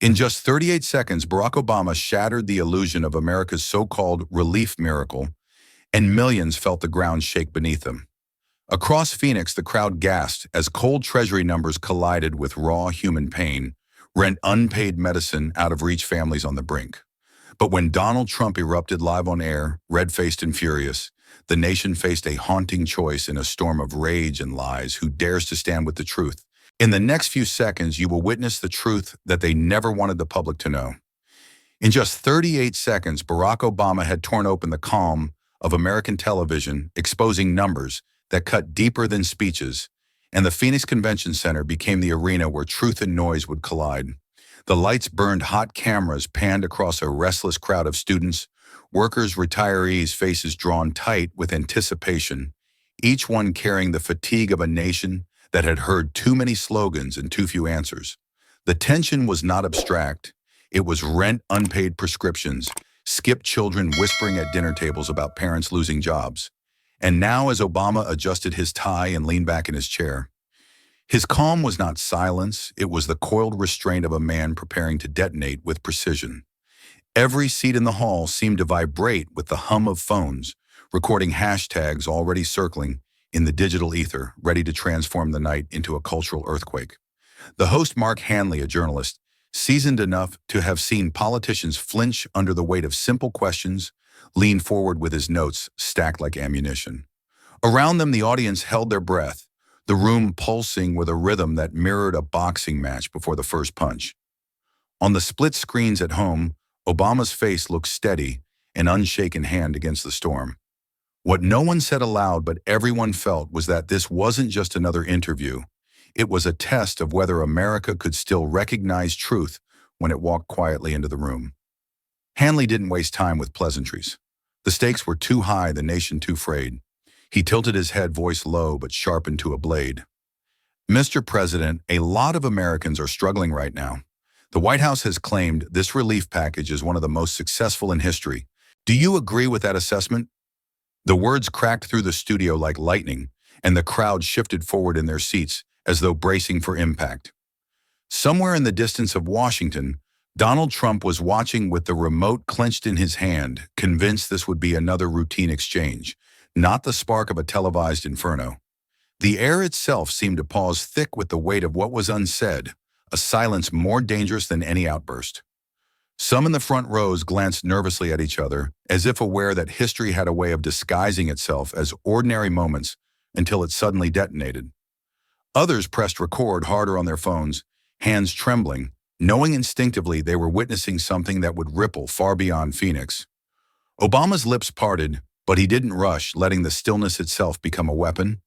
In just 38 seconds, Barack Obama shattered the illusion of America's so-called relief miracle, and millions felt the ground shake beneath them. Across Phoenix, the crowd gasped as cold Treasury numbers collided with raw human pain, rent unpaid medicine out of reach families on the brink. But when Donald Trump erupted live on air, red-faced and furious, the nation faced a haunting choice in a storm of rage and lies. Who dares to stand with the truth? In the next few seconds, you will witness the truth that they never wanted the public to know. In just 38 seconds, Barack Obama had torn open the calm of American television, exposing numbers that cut deeper than speeches, and the Phoenix Convention Center became the arena where truth and noise would collide. The lights burned, hot cameras panned across a restless crowd of students, workers, retirees, faces drawn tight with anticipation, each one carrying the fatigue of a nation that had heard too many slogans and too few answers. The tension was not abstract. It was rent unpaid prescriptions, skipped children whispering at dinner tables about parents losing jobs. And now, as Obama adjusted his tie and leaned back in his chair, his calm was not silence, it was the coiled restraint of a man preparing to detonate with precision. Every seat in the hall seemed to vibrate with the hum of phones, recording hashtags already circling in the digital ether, ready to transform the night into a cultural earthquake. The host, Mark Hanley, a journalist, seasoned enough to have seen politicians flinch under the weight of simple questions, leaned forward with his notes stacked like ammunition. Around them, the audience held their breath, the room pulsing with a rhythm that mirrored a boxing match before the first punch. On the split screens at home, Obama's face looked steady, an unshaken hand against the storm. What no one said aloud but everyone felt was that this wasn't just another interview. It was a test of whether America could still recognize truth when it walked quietly into the room. Hanley didn't waste time with pleasantries. The stakes were too high, the nation too frayed. He tilted his head, voice low but sharpened to a blade. Mr. President, a lot of Americans are struggling right now. The White House has claimed this relief package is one of the most successful in history. Do you agree with that assessment? The words cracked through the studio like lightning, and the crowd shifted forward in their seats as though bracing for impact. Somewhere in the distance of Washington, Donald Trump was watching with the remote clenched in his hand, convinced this would be another routine exchange, not the spark of a televised inferno. The air itself seemed to pause, thick with the weight of what was unsaid, a silence more dangerous than any outburst. Some in the front rows glanced nervously at each other, as if aware that history had a way of disguising itself as ordinary moments until it suddenly detonated. Others pressed record harder on their phones, hands trembling, knowing instinctively they were witnessing something that would ripple far beyond Phoenix. Obama's lips parted, but he didn't rush, letting the stillness itself become a weapon.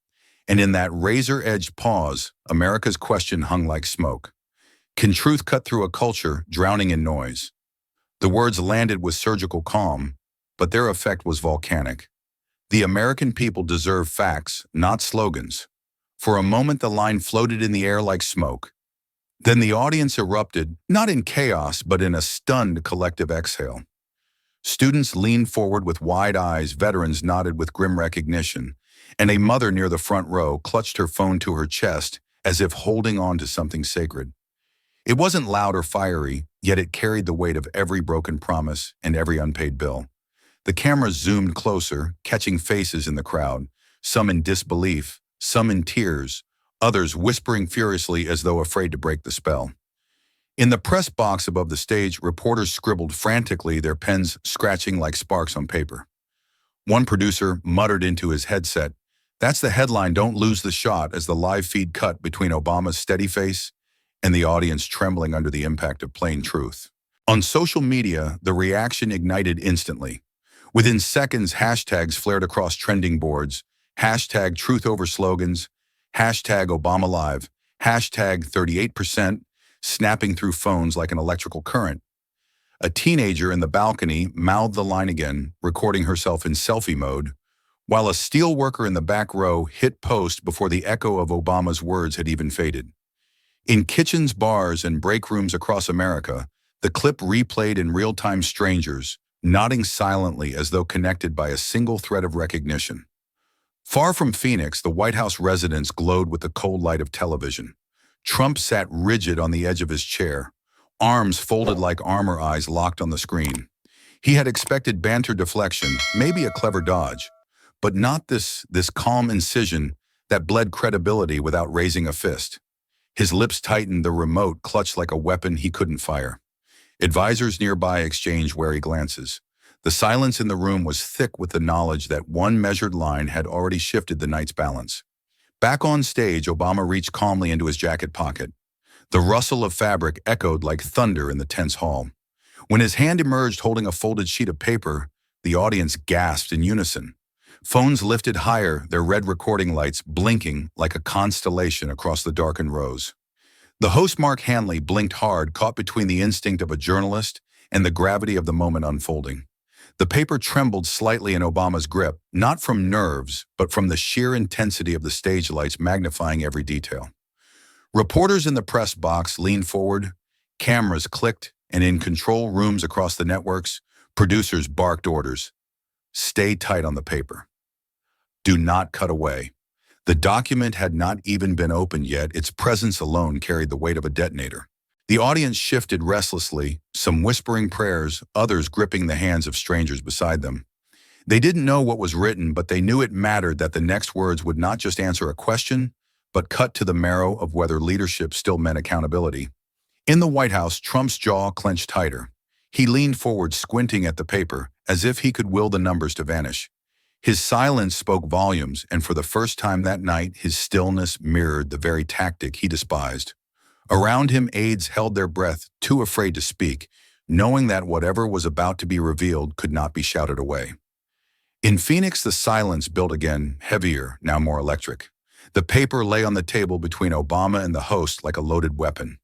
And in that razor-edged pause, America's question hung like smoke. Can truth cut through a culture drowning in noise? The words landed with surgical calm, but their effect was volcanic. The American people deserve facts, not slogans. For a moment, the line floated in the air like smoke. Then the audience erupted, not in chaos, but in a stunned collective exhale. Students leaned forward with wide eyes, veterans nodded with grim recognition, and a mother near the front row clutched her phone to her chest as if holding on to something sacred. It wasn't loud or fiery, yet it carried the weight of every broken promise and every unpaid bill. The cameras zoomed closer, catching faces in the crowd, some in disbelief, some in tears, others whispering furiously as though afraid to break the spell. In the press box above the stage, reporters scribbled frantically, their pens scratching like sparks on paper. One producer muttered into his headset, "That's the headline, don't lose the shot," as the live feed cut between Obama's steady face and the audience trembling under the impact of plain truth. On social media, the reaction ignited instantly. Within seconds, hashtags flared across trending boards, hashtag truth over slogans, hashtag Obama Live, hashtag 38%, snapping through phones like an electrical current. A teenager in the balcony mouthed the line again, recording herself in selfie mode, while a steel worker in the back row hit post before the echo of Obama's words had even faded. In kitchens, bars, and break rooms across America, the clip replayed in real time, strangers nodding silently as though connected by a single thread of recognition. Far from Phoenix, the White House residence glowed with the cold light of television. Trump sat rigid on the edge of his chair, arms folded like armor, eyes locked on the screen. He had expected banter deflection, maybe a clever dodge, but not this calm incision that bled credibility without raising a fist. His lips tightened, the remote clutched like a weapon he couldn't fire. Advisors nearby exchanged wary glances. The silence in the room was thick with the knowledge that one measured line had already shifted the night's balance. Back on stage, Obama reached calmly into his jacket pocket. The rustle of fabric echoed like thunder in the tense hall. When his hand emerged holding a folded sheet of paper, the audience gasped in unison. Phones lifted higher, their red recording lights blinking like a constellation across the darkened rows. The host, Mark Hanley, blinked hard, caught between the instinct of a journalist and the gravity of the moment unfolding. The paper trembled slightly in Obama's grip, not from nerves, but from the sheer intensity of the stage lights magnifying every detail. Reporters in the press box leaned forward, cameras clicked, and in control rooms across the networks, producers barked orders. Stay tight on the paper. Do not cut away. The document had not even been opened yet. Its presence alone carried the weight of a detonator. The audience shifted restlessly, some whispering prayers, others gripping the hands of strangers beside them. They didn't know what was written, but they knew it mattered that the next words would not just answer a question, but cut to the marrow of whether leadership still meant accountability. In the White House, Trump's jaw clenched tighter. He leaned forward, squinting at the paper, as if he could will the numbers to vanish. His silence spoke volumes, and for the first time that night, his stillness mirrored the very tactic he despised. Around him, aides held their breath, too afraid to speak, knowing that whatever was about to be revealed could not be shouted away. In Phoenix, the silence built again, heavier, now more electric. The paper lay on the table between Obama and the host like a loaded weapon.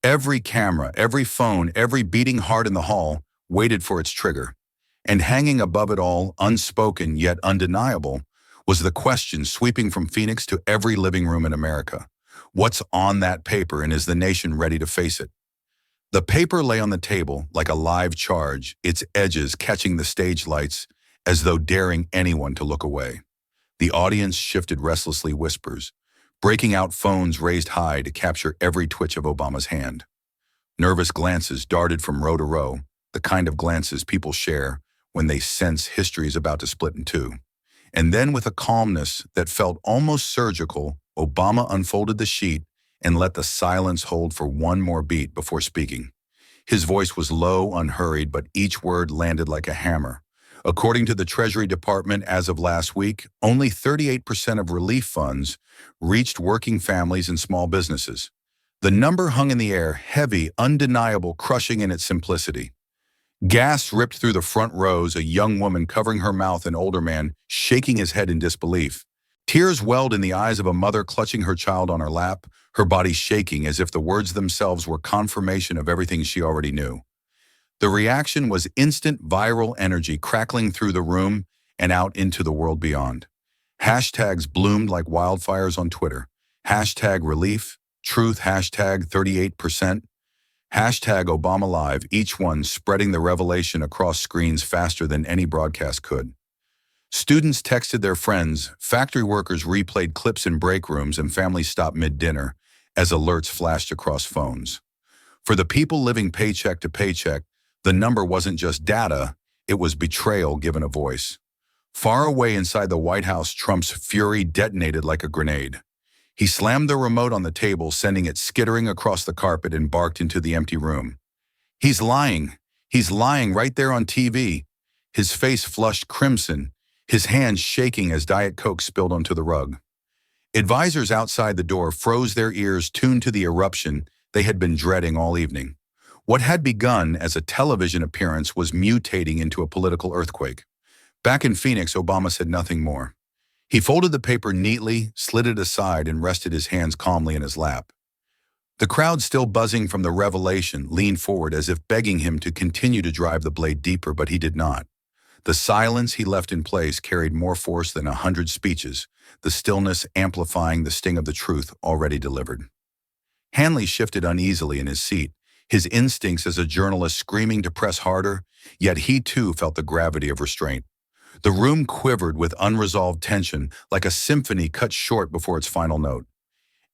Every camera, every phone, every beating heart in the hall waited for its trigger. And hanging above it all, unspoken yet undeniable, was the question sweeping from Phoenix to every living room in America. What's on that paper, and is the nation ready to face it? The paper lay on the table like a live charge, its edges catching the stage lights as though daring anyone to look away. The audience shifted restlessly, whispers, breaking out, phones raised high to capture every twitch of Obama's hand. Nervous glances darted from row to row, the kind of glances people share when they sense history is about to split in two. And then, with a calmness that felt almost surgical, Obama unfolded the sheet and let the silence hold for one more beat before speaking. His voice was low, unhurried, but each word landed like a hammer. According to the Treasury Department, as of last week, only 38% of relief funds reached working families and small businesses. The number hung in the air, heavy, undeniable, crushing in its simplicity. Gas ripped through the front rows, a young woman covering her mouth, an older man shaking his head in disbelief. Tears welled in the eyes of a mother clutching her child on her lap, her body shaking as if the words themselves were confirmation of everything she already knew. The reaction was instant, viral energy crackling through the room and out into the world beyond. Hashtags bloomed like wildfires on Twitter. Hashtag relief, truth, hashtag 38%. Hashtag Obama Live, each one spreading the revelation across screens faster than any broadcast could. Students texted their friends, factory workers replayed clips in break rooms, and families stopped mid-dinner as alerts flashed across phones. For the people living paycheck to paycheck, the number wasn't just data, it was betrayal given a voice. Far away inside the White House, Trump's fury detonated like a grenade. He slammed the remote on the table, sending it skittering across the carpet, and barked into the empty room. He's lying. He's lying right there on TV. His face flushed crimson, his hands shaking as Diet Coke spilled onto the rug. Advisors outside the door froze, their ears tuned to the eruption they had been dreading all evening. What had begun as a television appearance was mutating into a political earthquake. Back in Phoenix, Obama said nothing more. He folded the paper neatly, slid it aside, and rested his hands calmly in his lap. The crowd, still buzzing from the revelation, leaned forward as if begging him to continue to drive the blade deeper, but he did not. The silence he left in place carried more force than 100 speeches, the stillness amplifying the sting of the truth already delivered. Hanley shifted uneasily in his seat, his instincts as a journalist screaming to press harder, yet he too felt the gravity of restraint. The room quivered with unresolved tension, like a symphony cut short before its final note.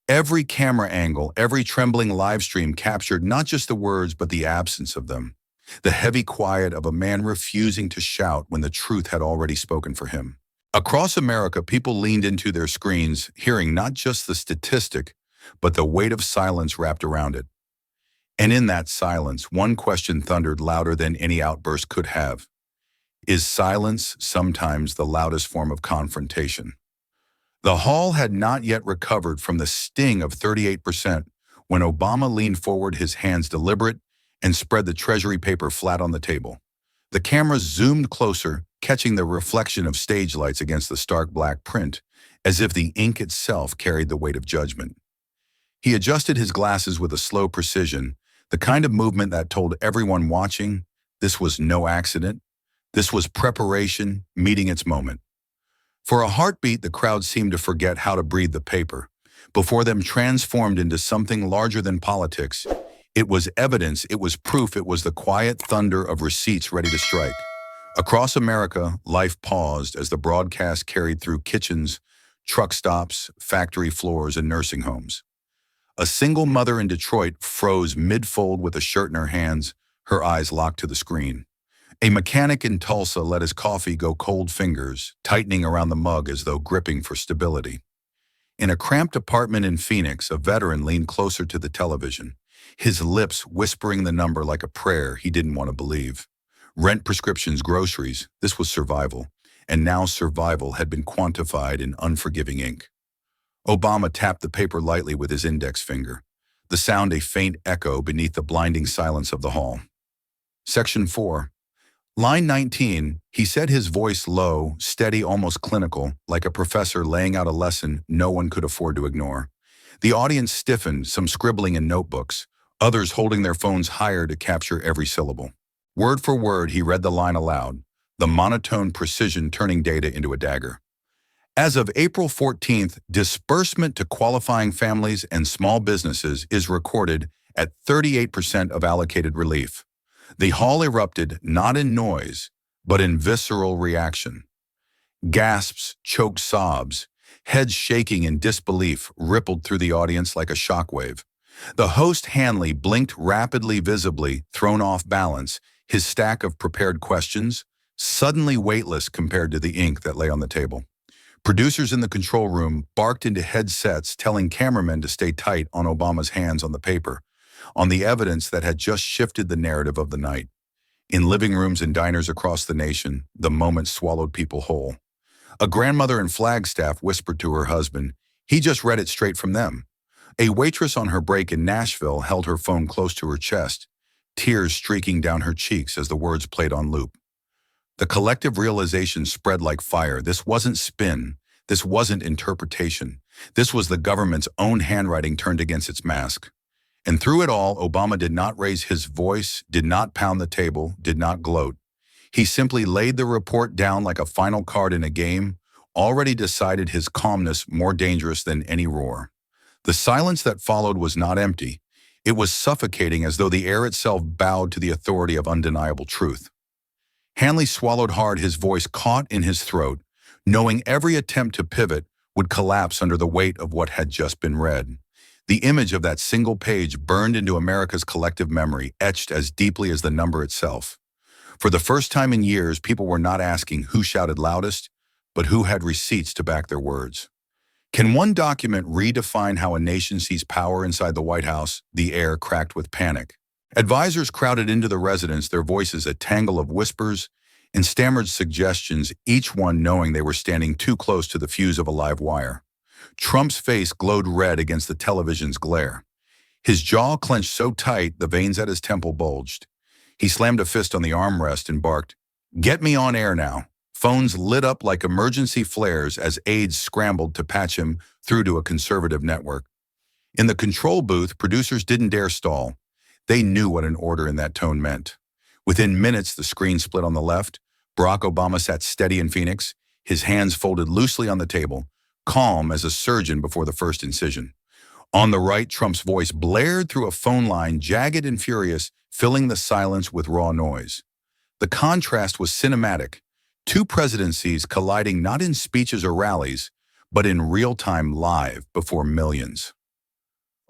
Every camera angle, every trembling live stream captured not just the words but the absence of them. The heavy quiet of a man refusing to shout when the truth had already spoken for him. Across America, people leaned into their screens, hearing not just the statistic, but the weight of silence wrapped around it. And in that silence, one question thundered louder than any outburst could have. Is silence sometimes the loudest form of confrontation? The hall had not yet recovered from the sting of 38% when Obama leaned forward, his hands deliberate, and spread the Treasury paper flat on the table. The camera zoomed closer, catching the reflection of stage lights against the stark black print, as if the ink itself carried the weight of judgment. He adjusted his glasses with a slow precision, the kind of movement that told everyone watching this was no accident. This was preparation meeting its moment. For a heartbeat, the crowd seemed to forget how to breathe the paper. Before them transformed into something larger than politics. It was evidence, it was proof, it was the quiet thunder of receipts ready to strike. Across America, life paused as the broadcast carried through kitchens, truck stops, factory floors, and nursing homes. A single mother in Detroit froze mid-fold with a shirt in her hands, her eyes locked to the screen. A mechanic in Tulsa let his coffee go cold, fingers tightening around the mug as though gripping for stability. In a cramped apartment in Phoenix, a veteran leaned closer to the television, his lips whispering the number like a prayer he didn't want to believe. Rent, prescriptions, groceries, this was survival, and now survival had been quantified in unforgiving ink. Obama tapped the paper lightly with his index finger, the sound a faint echo beneath the blinding silence of the hall. Section 4. Line 19, he said, his voice low, steady, almost clinical, like a professor laying out a lesson no one could afford to ignore. The audience stiffened, some scribbling in notebooks, others holding their phones higher to capture every syllable. Word for word, he read the line aloud, the monotone precision turning data into a dagger. As of April 14th, disbursement to qualifying families and small businesses is recorded at 38% of allocated relief. The hall erupted not in noise, but in visceral reaction. Gasps, choked sobs, heads shaking in disbelief rippled through the audience like a shockwave. The host Hanley blinked rapidly, visibly thrown off balance, his stack of prepared questions suddenly weightless compared to the ink that lay on the table. Producers in the control room barked into headsets, telling cameramen to stay tight on Obama's hands on the paper, on the evidence that had just shifted the narrative of the night. In living rooms and diners across the nation, the moment swallowed people whole. A grandmother in Flagstaff whispered to her husband, he just read it straight from them. A waitress on her break in Nashville held her phone close to her chest, tears streaking down her cheeks as the words played on loop. The collective realization spread like fire. This wasn't spin. This wasn't interpretation. This was the government's own handwriting turned against its mask. And through it all, Obama did not raise his voice, did not pound the table, did not gloat. He simply laid the report down like a final card in a game, already decided, his calmness more dangerous than any roar. The silence that followed was not empty. It was suffocating, as though the air itself bowed to the authority of undeniable truth. Hanley swallowed hard, his voice caught in his throat, knowing every attempt to pivot would collapse under the weight of what had just been read. The image of that single page burned into America's collective memory, etched as deeply as the number itself. For the first time in years, people were not asking who shouted loudest, but who had receipts to back their words. Can one document redefine how a nation sees power inside the White House? The air cracked with panic. Advisors crowded into the residence, their voices a tangle of whispers and stammered suggestions, each one knowing they were standing too close to the fuse of a live wire. Trump's face glowed red against the television's glare. His jaw clenched so tight the veins at his temple bulged. He slammed a fist on the armrest and barked, "Get me on air now." Phones lit up like emergency flares as aides scrambled to patch him through to a conservative network. In the control booth, producers didn't dare stall. They knew what an order in that tone meant. Within minutes, the screen split on the left. Barack Obama sat steady in Phoenix, his hands folded loosely on the table, calm as a surgeon before the first incision. On the right, Trump's voice blared through a phone line, jagged and furious, filling the silence with raw noise. The contrast was cinematic. Two presidencies colliding not in speeches or rallies, but in real time, live before millions.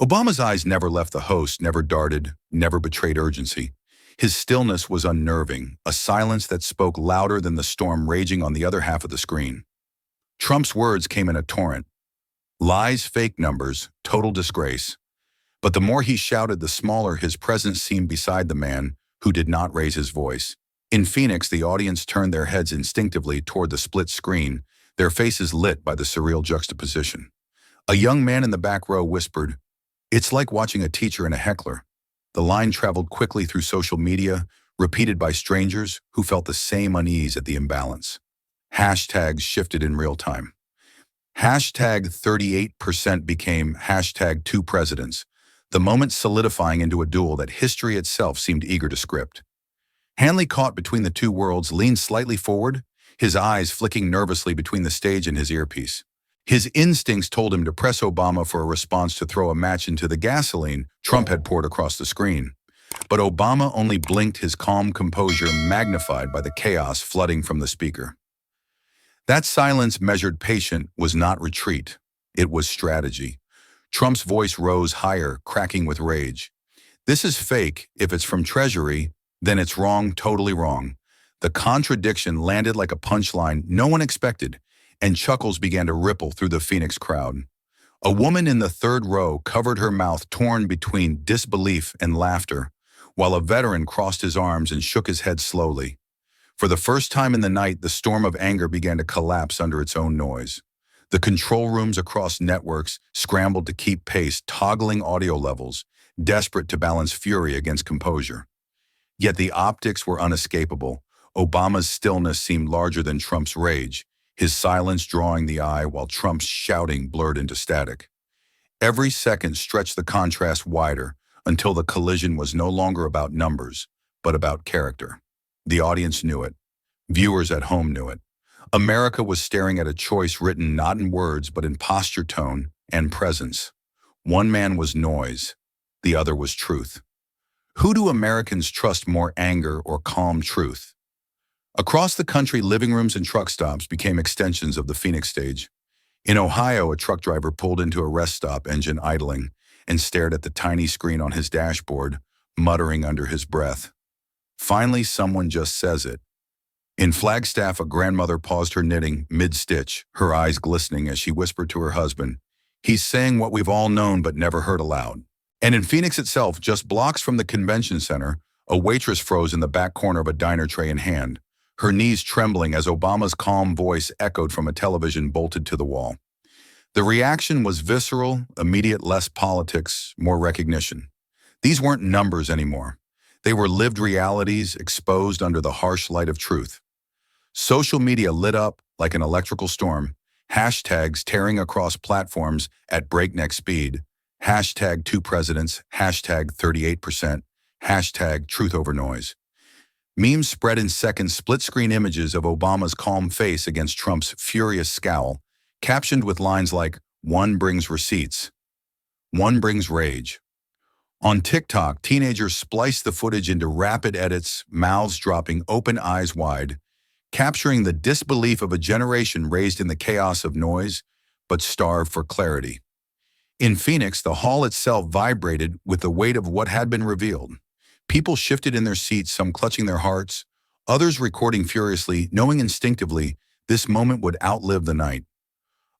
Obama's eyes never left the host, never darted, never betrayed urgency. His stillness was unnerving, a silence that spoke louder than the storm raging on the other half of the screen. Trump's words came in a torrent. Lies, fake numbers, total disgrace. But the more he shouted, the smaller his presence seemed beside the man who did not raise his voice. In Phoenix, the audience turned their heads instinctively toward the split screen, their faces lit by the surreal juxtaposition. A young man in the back row whispered, "It's like watching a teacher and a heckler." The line traveled quickly through social media, repeated by strangers who felt the same unease at the imbalance. Hashtags shifted in real time. Hashtag 38% became hashtag 2 presidents, the moment solidifying into a duel that history itself seemed eager to script. Hanley, caught between the two worlds, leaned slightly forward, his eyes flicking nervously between the stage and his earpiece. His instincts told him to press Obama for a response to throw a match into the gasoline Trump had poured across the screen. But Obama only blinked, his calm composure magnified by the chaos flooding from the speaker. That silence, measured patient, was not retreat. It was strategy. Trump's voice rose higher, cracking with rage. "This is fake. If it's from Treasury, then it's wrong, totally wrong." The contradiction landed like a punchline no one expected, and chuckles began to ripple through the Phoenix crowd. A woman in the third row covered her mouth, torn between disbelief and laughter, while a veteran crossed his arms and shook his head slowly. For the first time in the night, the storm of anger began to collapse under its own noise. The control rooms across networks scrambled to keep pace, toggling audio levels, desperate to balance fury against composure. Yet the optics were unescapable. Obama's stillness seemed larger than Trump's rage, his silence drawing the eye while Trump's shouting blurred into static. Every second stretched the contrast wider until the collision was no longer about numbers, but about character. The audience knew it. Viewers at home knew it. America was staring at a choice written not in words but in posture, tone, and presence. One man was noise, the other was truth. Who do Americans trust more, anger or calm truth? Across the country, living rooms and truck stops became extensions of the Phoenix stage. In Ohio, a truck driver pulled into a rest stop, engine idling, and stared at the tiny screen on his dashboard, muttering under his breath. Finally, someone just says it. In Flagstaff, a grandmother paused her knitting mid-stitch, her eyes glistening as she whispered to her husband, "He's saying what we've all known but never heard aloud." And in Phoenix itself, just blocks from the convention center, a waitress froze in the back corner of a diner, tray in hand, her knees trembling as Obama's calm voice echoed from a television bolted to the wall. The reaction was visceral, immediate, less politics, more recognition. These weren't numbers anymore. They were lived realities exposed under the harsh light of truth. Social media lit up like an electrical storm, hashtags tearing across platforms at breakneck speed, hashtag 2 presidents, hashtag 38%, hashtag truth over noise. Memes spread in seconds, split-screen images of Obama's calm face against Trump's furious scowl, captioned with lines like, "One brings receipts. One brings rage." On TikTok, teenagers spliced the footage into rapid edits, mouths dropping, open, eyes wide, capturing the disbelief of a generation raised in the chaos of noise, but starved for clarity. In Phoenix, the hall itself vibrated with the weight of what had been revealed. People shifted in their seats, some clutching their hearts, others recording furiously, knowing instinctively this moment would outlive the night.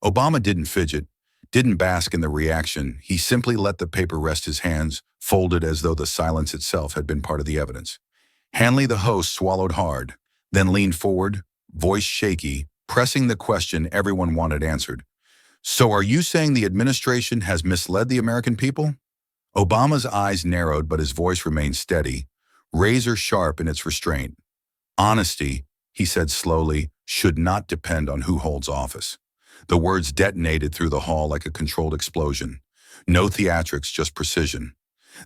Obama didn't fidget, didn't bask in the reaction. He simply let the paper rest, his hands folded as though the silence itself had been part of the evidence. Hanley, the host, swallowed hard, then leaned forward, voice shaky, pressing the question everyone wanted answered. "So are you saying the administration has misled the American people?" Obama's eyes narrowed, but his voice remained steady, razor sharp in its restraint. "Honesty," he said slowly, "should not depend on who holds office." The words detonated through the hall like a controlled explosion. No theatrics, just precision.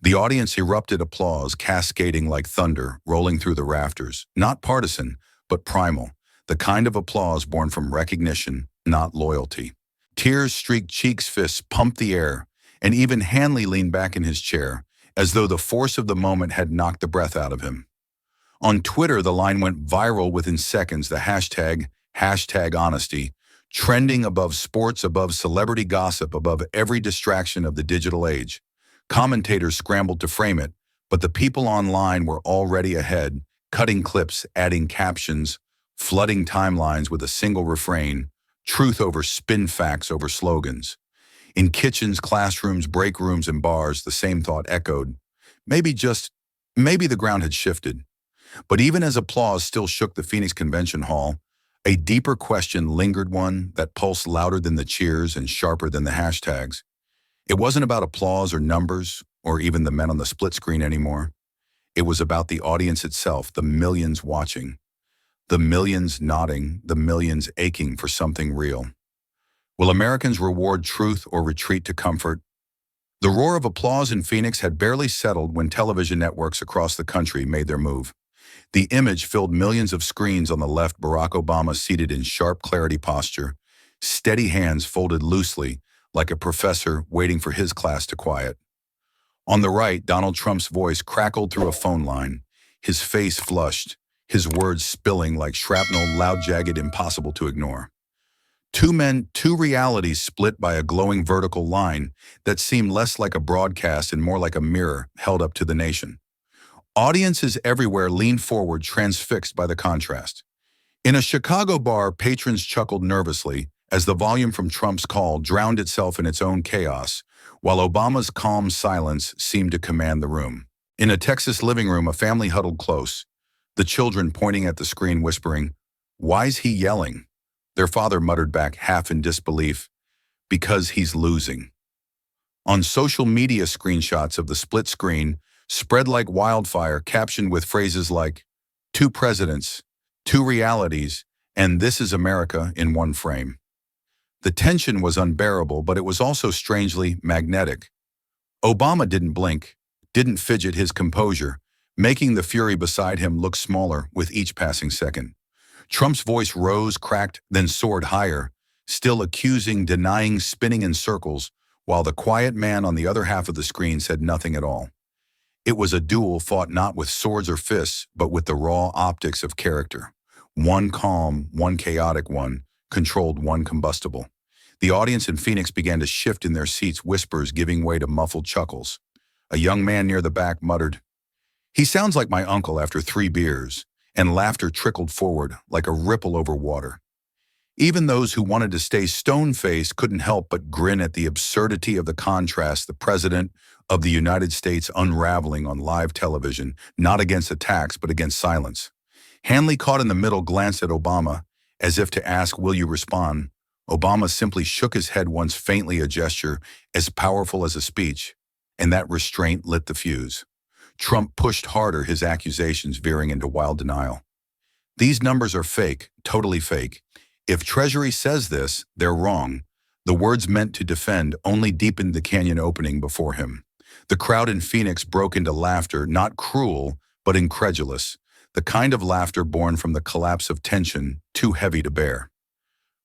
The audience erupted applause, cascading like thunder, rolling through the rafters. Not partisan, but primal. The kind of applause born from recognition, not loyalty. Tears streaked cheeks, fists pumped the air, and even Hanley leaned back in his chair, as though the force of the moment had knocked the breath out of him. On Twitter, the line went viral within seconds, the hashtag honesty, trending above sports, above celebrity gossip, above every distraction of the digital age. Commentators scrambled to frame it, but the people online were already ahead, cutting clips, adding captions, flooding timelines with a single refrain, truth over spin facts over slogans. In kitchens, classrooms, break rooms, and bars, the same thought echoed. Maybe the ground had shifted. But even as applause still shook the Phoenix Convention Hall, a deeper question lingered, one that pulsed louder than the cheers and sharper than the hashtags. It wasn't about applause or numbers, or even the men on the split screen anymore. It was about the audience itself, the millions watching, the millions nodding, the millions aching for something real. Will Americans reward truth or retreat to comfort? The roar of applause in Phoenix had barely settled when television networks across the country made their move. The image filled millions of screens. On the left, Barack Obama seated in sharp clarity posture, steady hands folded loosely like a professor waiting for his class to quiet. On the right, Donald Trump's voice crackled through a phone line, his face flushed, his words spilling like shrapnel, loud, jagged, impossible to ignore. Two men, two realities split by a glowing vertical line that seemed less like a broadcast and more like a mirror held up to the nation. Audiences everywhere leaned forward, transfixed by the contrast. In a Chicago bar, patrons chuckled nervously as the volume from Trump's call drowned itself in its own chaos, while Obama's calm silence seemed to command the room. In a Texas living room, a family huddled close, the children pointing at the screen whispering, "Why's he yelling?" Their father muttered back, half in disbelief, "Because he's losing." On social media, screenshots of the split screen spread like wildfire, captioned with phrases like, "Two presidents, two realities, and this is America in one frame." The tension was unbearable, but it was also strangely magnetic. Obama didn't blink, didn't fidget his composure, making the fury beside him look smaller with each passing second. Trump's voice rose, cracked, then soared higher, still accusing, denying, spinning in circles, while the quiet man on the other half of the screen said nothing at all. It was a duel fought not with swords or fists, but with the raw optics of character. One calm, one chaotic, one controlled, one combustible. The audience in Phoenix began to shift in their seats, whispers giving way to muffled chuckles. A young man near the back muttered, "He sounds like my uncle after 3 beers," and laughter trickled forward like a ripple over water. Even those who wanted to stay stone-faced couldn't help but grin at the absurdity of the contrast, the President of the United States unraveling on live television, not against attacks but against silence. Hanley, caught in the middle, glanced at Obama as if to ask, "Will you respond?" Obama simply shook his head once, faintly, a gesture as powerful as a speech, and that restraint lit the fuse. Trump pushed harder, his accusations veering into wild denial. "These numbers are fake, totally fake. If Treasury says this, they're wrong." The words meant to defend only deepened the canyon opening before him. The crowd in Phoenix broke into laughter, not cruel, but incredulous, the kind of laughter born from the collapse of tension too heavy to bear.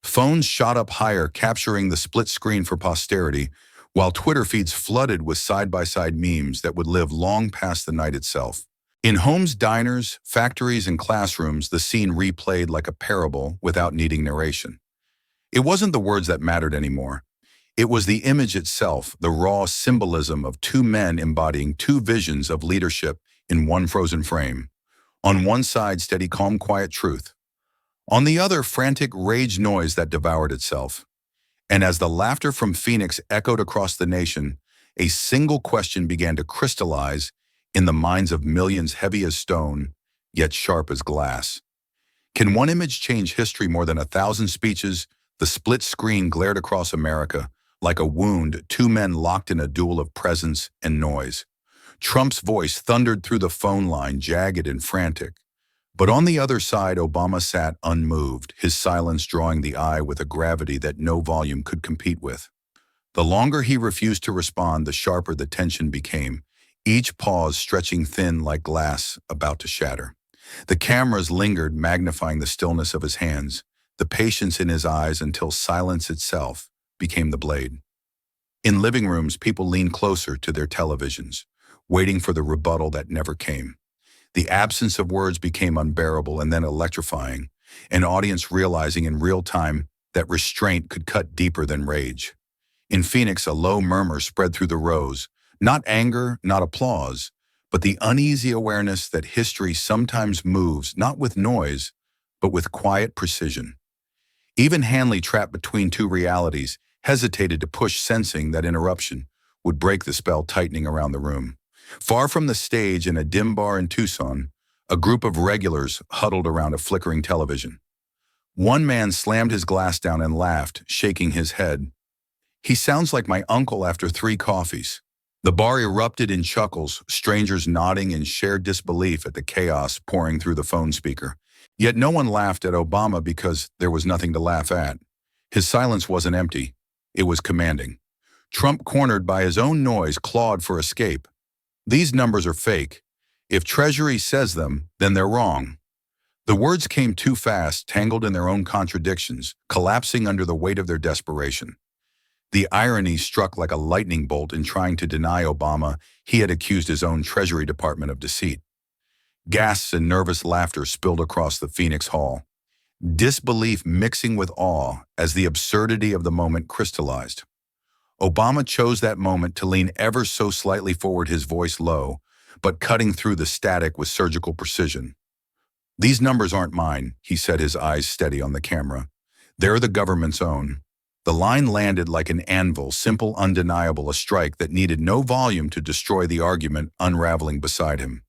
Phones shot up higher, capturing the split screen for posterity, while Twitter feeds flooded with side-by-side memes that would live long past the night itself. In homes, diners, factories, and classrooms, the scene replayed like a parable without needing narration. It wasn't the words that mattered anymore. It was the image itself, the raw symbolism of two men embodying two visions of leadership in one frozen frame. On one side, steady, calm, quiet truth. On the other, frantic rage, noise that devoured itself. And as the laughter from Phoenix echoed across the nation, a single question began to crystallize in the minds of millions, heavy as stone, yet sharp as glass. Can one image change history more than 1,000 speeches? The split screen glared across America like a wound, two men locked in a duel of presence and noise. Trump's voice thundered through the phone line, jagged and frantic. But on the other side, Obama sat unmoved, his silence drawing the eye with a gravity that no volume could compete with. The longer he refused to respond, the sharper the tension became, each pause stretching thin like glass about to shatter. The cameras lingered, magnifying the stillness of his hands, the patience in his eyes, until silence itself became the blade. In living rooms, people leaned closer to their televisions, waiting for the rebuttal that never came. The absence of words became unbearable and then electrifying, an audience realizing in real time that restraint could cut deeper than rage. In Phoenix, a low murmur spread through the rows, Not anger, not applause, but the uneasy awareness that history sometimes moves not with noise, but with quiet precision. Even Hanley, trapped between two realities, hesitated to push, sensing that interruption would break the spell tightening around the room. Far from the stage in a dim bar in Tucson, a group of regulars huddled around a flickering television. One man slammed his glass down and laughed, shaking his head. "He sounds like my uncle after 3 coffees." The bar erupted in chuckles, strangers nodding in shared disbelief at the chaos pouring through the phone speaker. Yet no one laughed at Obama because there was nothing to laugh at. His silence wasn't empty. It was commanding. Trump, cornered by his own noise, clawed for escape. "These numbers are fake. If Treasury says them, then they're wrong." The words came too fast, tangled in their own contradictions, collapsing under the weight of their desperation. The irony struck like a lightning bolt in trying to deny Obama he had accused his own Treasury Department of deceit. Gasps and nervous laughter spilled across the Phoenix Hall, disbelief mixing with awe as the absurdity of the moment crystallized. Obama chose that moment to lean ever so slightly forward, his voice low, but cutting through the static with surgical precision. "These numbers aren't mine," he said, his eyes steady on the camera. "They're the government's own." The line landed like an anvil, simple, undeniable, a strike that needed no volume to destroy the argument unraveling beside him.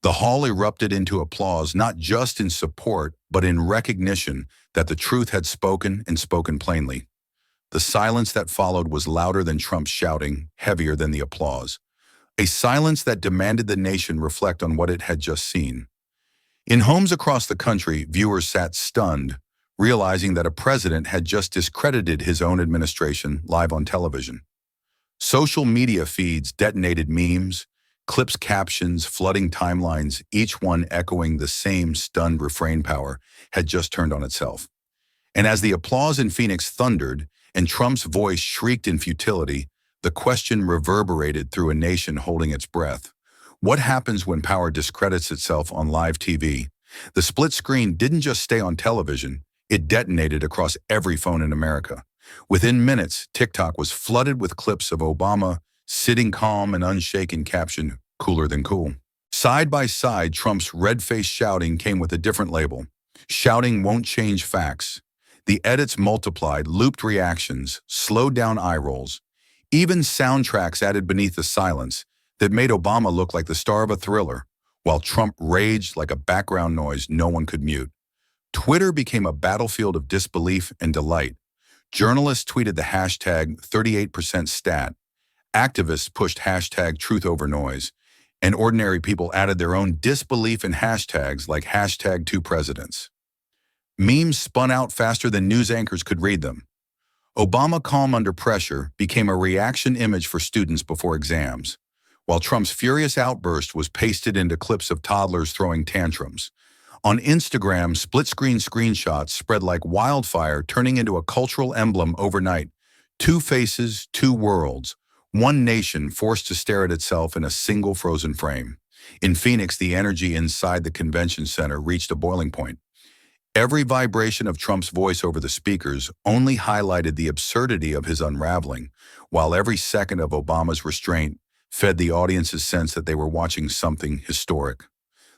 The hall erupted into applause, not just in support, but in recognition that the truth had spoken and spoken plainly. The silence that followed was louder than Trump's shouting, heavier than the applause. A silence that demanded the nation reflect on what it had just seen. In homes across the country, viewers sat stunned, realizing that a president had just discredited his own administration live on television. Social media feeds detonated memes, clips, captions, flooding timelines, each one echoing the same stunned refrain: power had just turned on itself. And as the applause in Phoenix thundered and Trump's voice shrieked in futility, the question reverberated through a nation holding its breath. What happens when power discredits itself on live TV? The split screen didn't just stay on television, it detonated across every phone in America. Within minutes, TikTok was flooded with clips of Obama sitting calm and unshaken, caption, "Cooler than cool." Side by side, Trump's red-faced shouting came with a different label. "Shouting won't change facts." The edits multiplied, looped reactions, slowed down eye rolls. Even soundtracks added beneath the silence that made Obama look like the star of a thriller, while Trump raged like a background noise no one could mute. Twitter became a battlefield of disbelief and delight. Journalists tweeted the hashtag 38% stat. Activists pushed hashtag truth over noise. And ordinary people added their own disbelief in hashtags like hashtag 2presidents. Memes spun out faster than news anchors could read them. Obama calm under pressure became a reaction image for students before exams, while Trump's furious outburst was pasted into clips of toddlers throwing tantrums. On Instagram, split-screen screenshots spread like wildfire, turning into a cultural emblem overnight. Two faces, two worlds, one nation forced to stare at itself in a single frozen frame. In Phoenix, the energy inside the convention center reached a boiling point. Every vibration of Trump's voice over the speakers only highlighted the absurdity of his unraveling, while every second of Obama's restraint fed the audience's sense that they were watching something historic.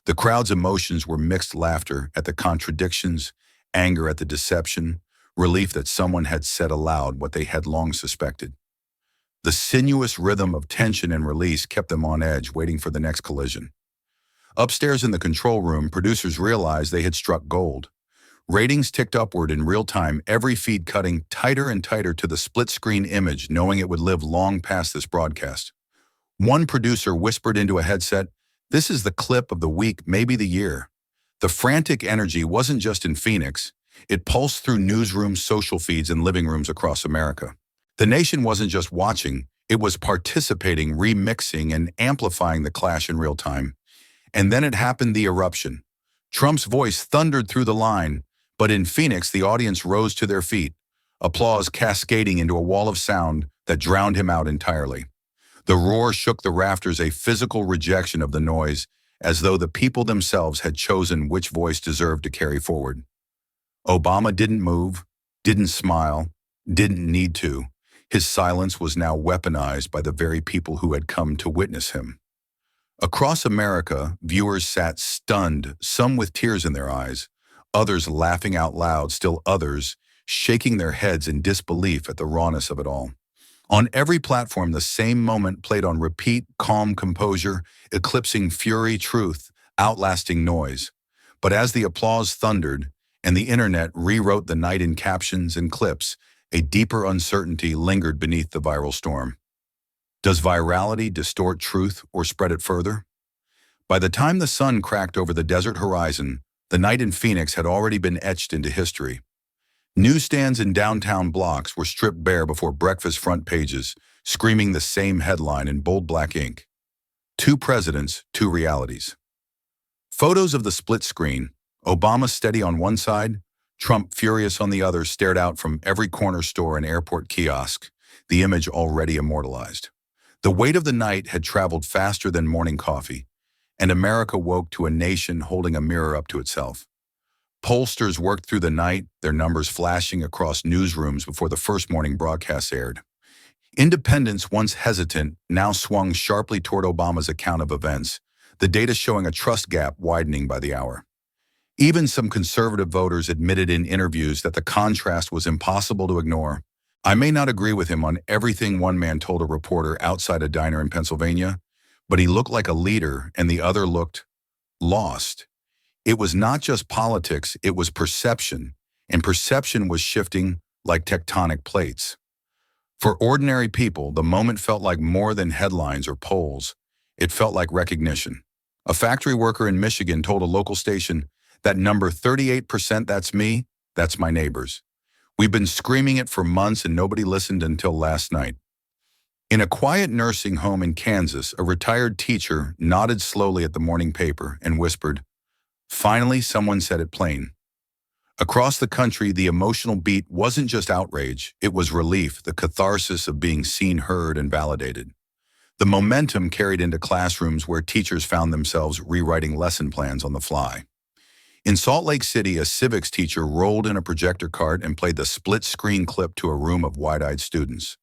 The crowd's emotions were mixed: laughter at the contradictions, anger at the deception, relief that someone had said aloud what they had long suspected. The sinuous rhythm of tension and release kept them on edge, waiting for the next collision. Upstairs in the control room, producers realized they had struck gold. Ratings ticked upward in real time, every feed cutting tighter and tighter to the split-screen image, knowing it would live long past this broadcast. One producer whispered into a headset, "This is the clip of the week, maybe the year." The frantic energy wasn't just in Phoenix. It pulsed through newsrooms, social feeds, and living rooms across America. The nation wasn't just watching, it was participating, remixing, and amplifying the clash in real time. And then it happened, the eruption. Trump's voice thundered through the line, but in Phoenix, the audience rose to their feet, applause cascading into a wall of sound that drowned him out entirely. The roar shook the rafters, a physical rejection of the noise, as though the people themselves had chosen which voice deserved to carry forward. Obama didn't move, didn't smile, didn't need to. His silence was now weaponized by the very people who had come to witness him. Across America, viewers sat stunned, some with tears in their eyes, others laughing out loud, still others shaking their heads in disbelief at the rawness of it all. On every platform, the same moment played on repeat, calm composure, eclipsing fury, truth, outlasting noise. But as the applause thundered, and the internet rewrote the night in captions and clips, a deeper uncertainty lingered beneath the viral storm. Does virality distort truth or spread it further? By the time the sun cracked over the desert horizon, the night in Phoenix had already been etched into history. Newsstands in downtown blocks were stripped bare before breakfast front pages, screaming the same headline in bold black ink. Two presidents, two realities. Photos of the split screen, Obama steady on one side, Trump furious on the other, stared out from every corner store and airport kiosk, the image already immortalized. The weight of the night had traveled faster than morning coffee, and America woke to a nation holding a mirror up to itself. Pollsters worked through the night, their numbers flashing across newsrooms before the first morning broadcasts aired. Independents, once hesitant, now swung sharply toward Obama's account of events, the data showing a trust gap widening by the hour. Even some conservative voters admitted in interviews that the contrast was impossible to ignore. I may not agree with him on everything, one man told a reporter outside a diner in Pennsylvania, but he looked like a leader and the other looked lost. It was not just politics, it was perception, and perception was shifting like tectonic plates. For ordinary people, the moment felt like more than headlines or polls. It felt like recognition. A factory worker in Michigan told a local station, "That number 38%, that's me, that's my neighbors. We've been screaming it for months and nobody listened until last night." In a quiet nursing home in Kansas, a retired teacher nodded slowly at the morning paper and whispered, "Finally, someone said it plain." Across the country, the emotional beat wasn't just outrage, it was relief, the catharsis of being seen, heard, and validated. The momentum carried into classrooms where teachers found themselves rewriting lesson plans on the fly. In Salt Lake City, a civics teacher rolled in a projector cart and played the split-screen clip to a room of wide-eyed students.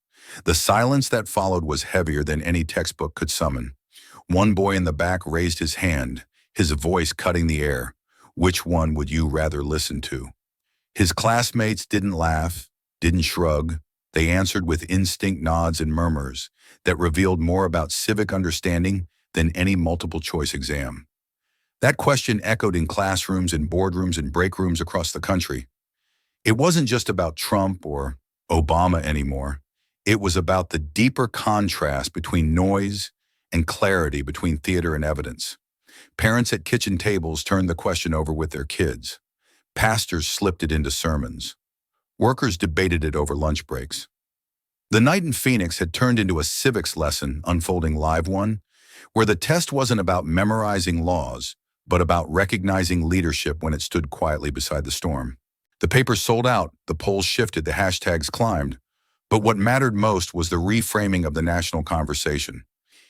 The silence that followed was heavier than any textbook could summon. One boy in the back raised his hand, his voice cutting the air. "Which one would you rather listen to?" His classmates didn't laugh, didn't shrug. They answered with instinct nods and murmurs that revealed more about civic understanding than any multiple-choice exam. That question echoed in classrooms and boardrooms and break rooms across the country. It wasn't just about Trump or Obama anymore. It was about the deeper contrast between noise and clarity, between theater and evidence. Parents at kitchen tables turned the question over with their kids. Pastors slipped it into sermons. Workers debated it over lunch breaks. The night in Phoenix had turned into a civics lesson, unfolding live one, where the test wasn't about memorizing laws, but about recognizing leadership when it stood quietly beside the storm. The paper sold out, the polls shifted, the hashtags climbed. But what mattered most was the reframing of the national conversation.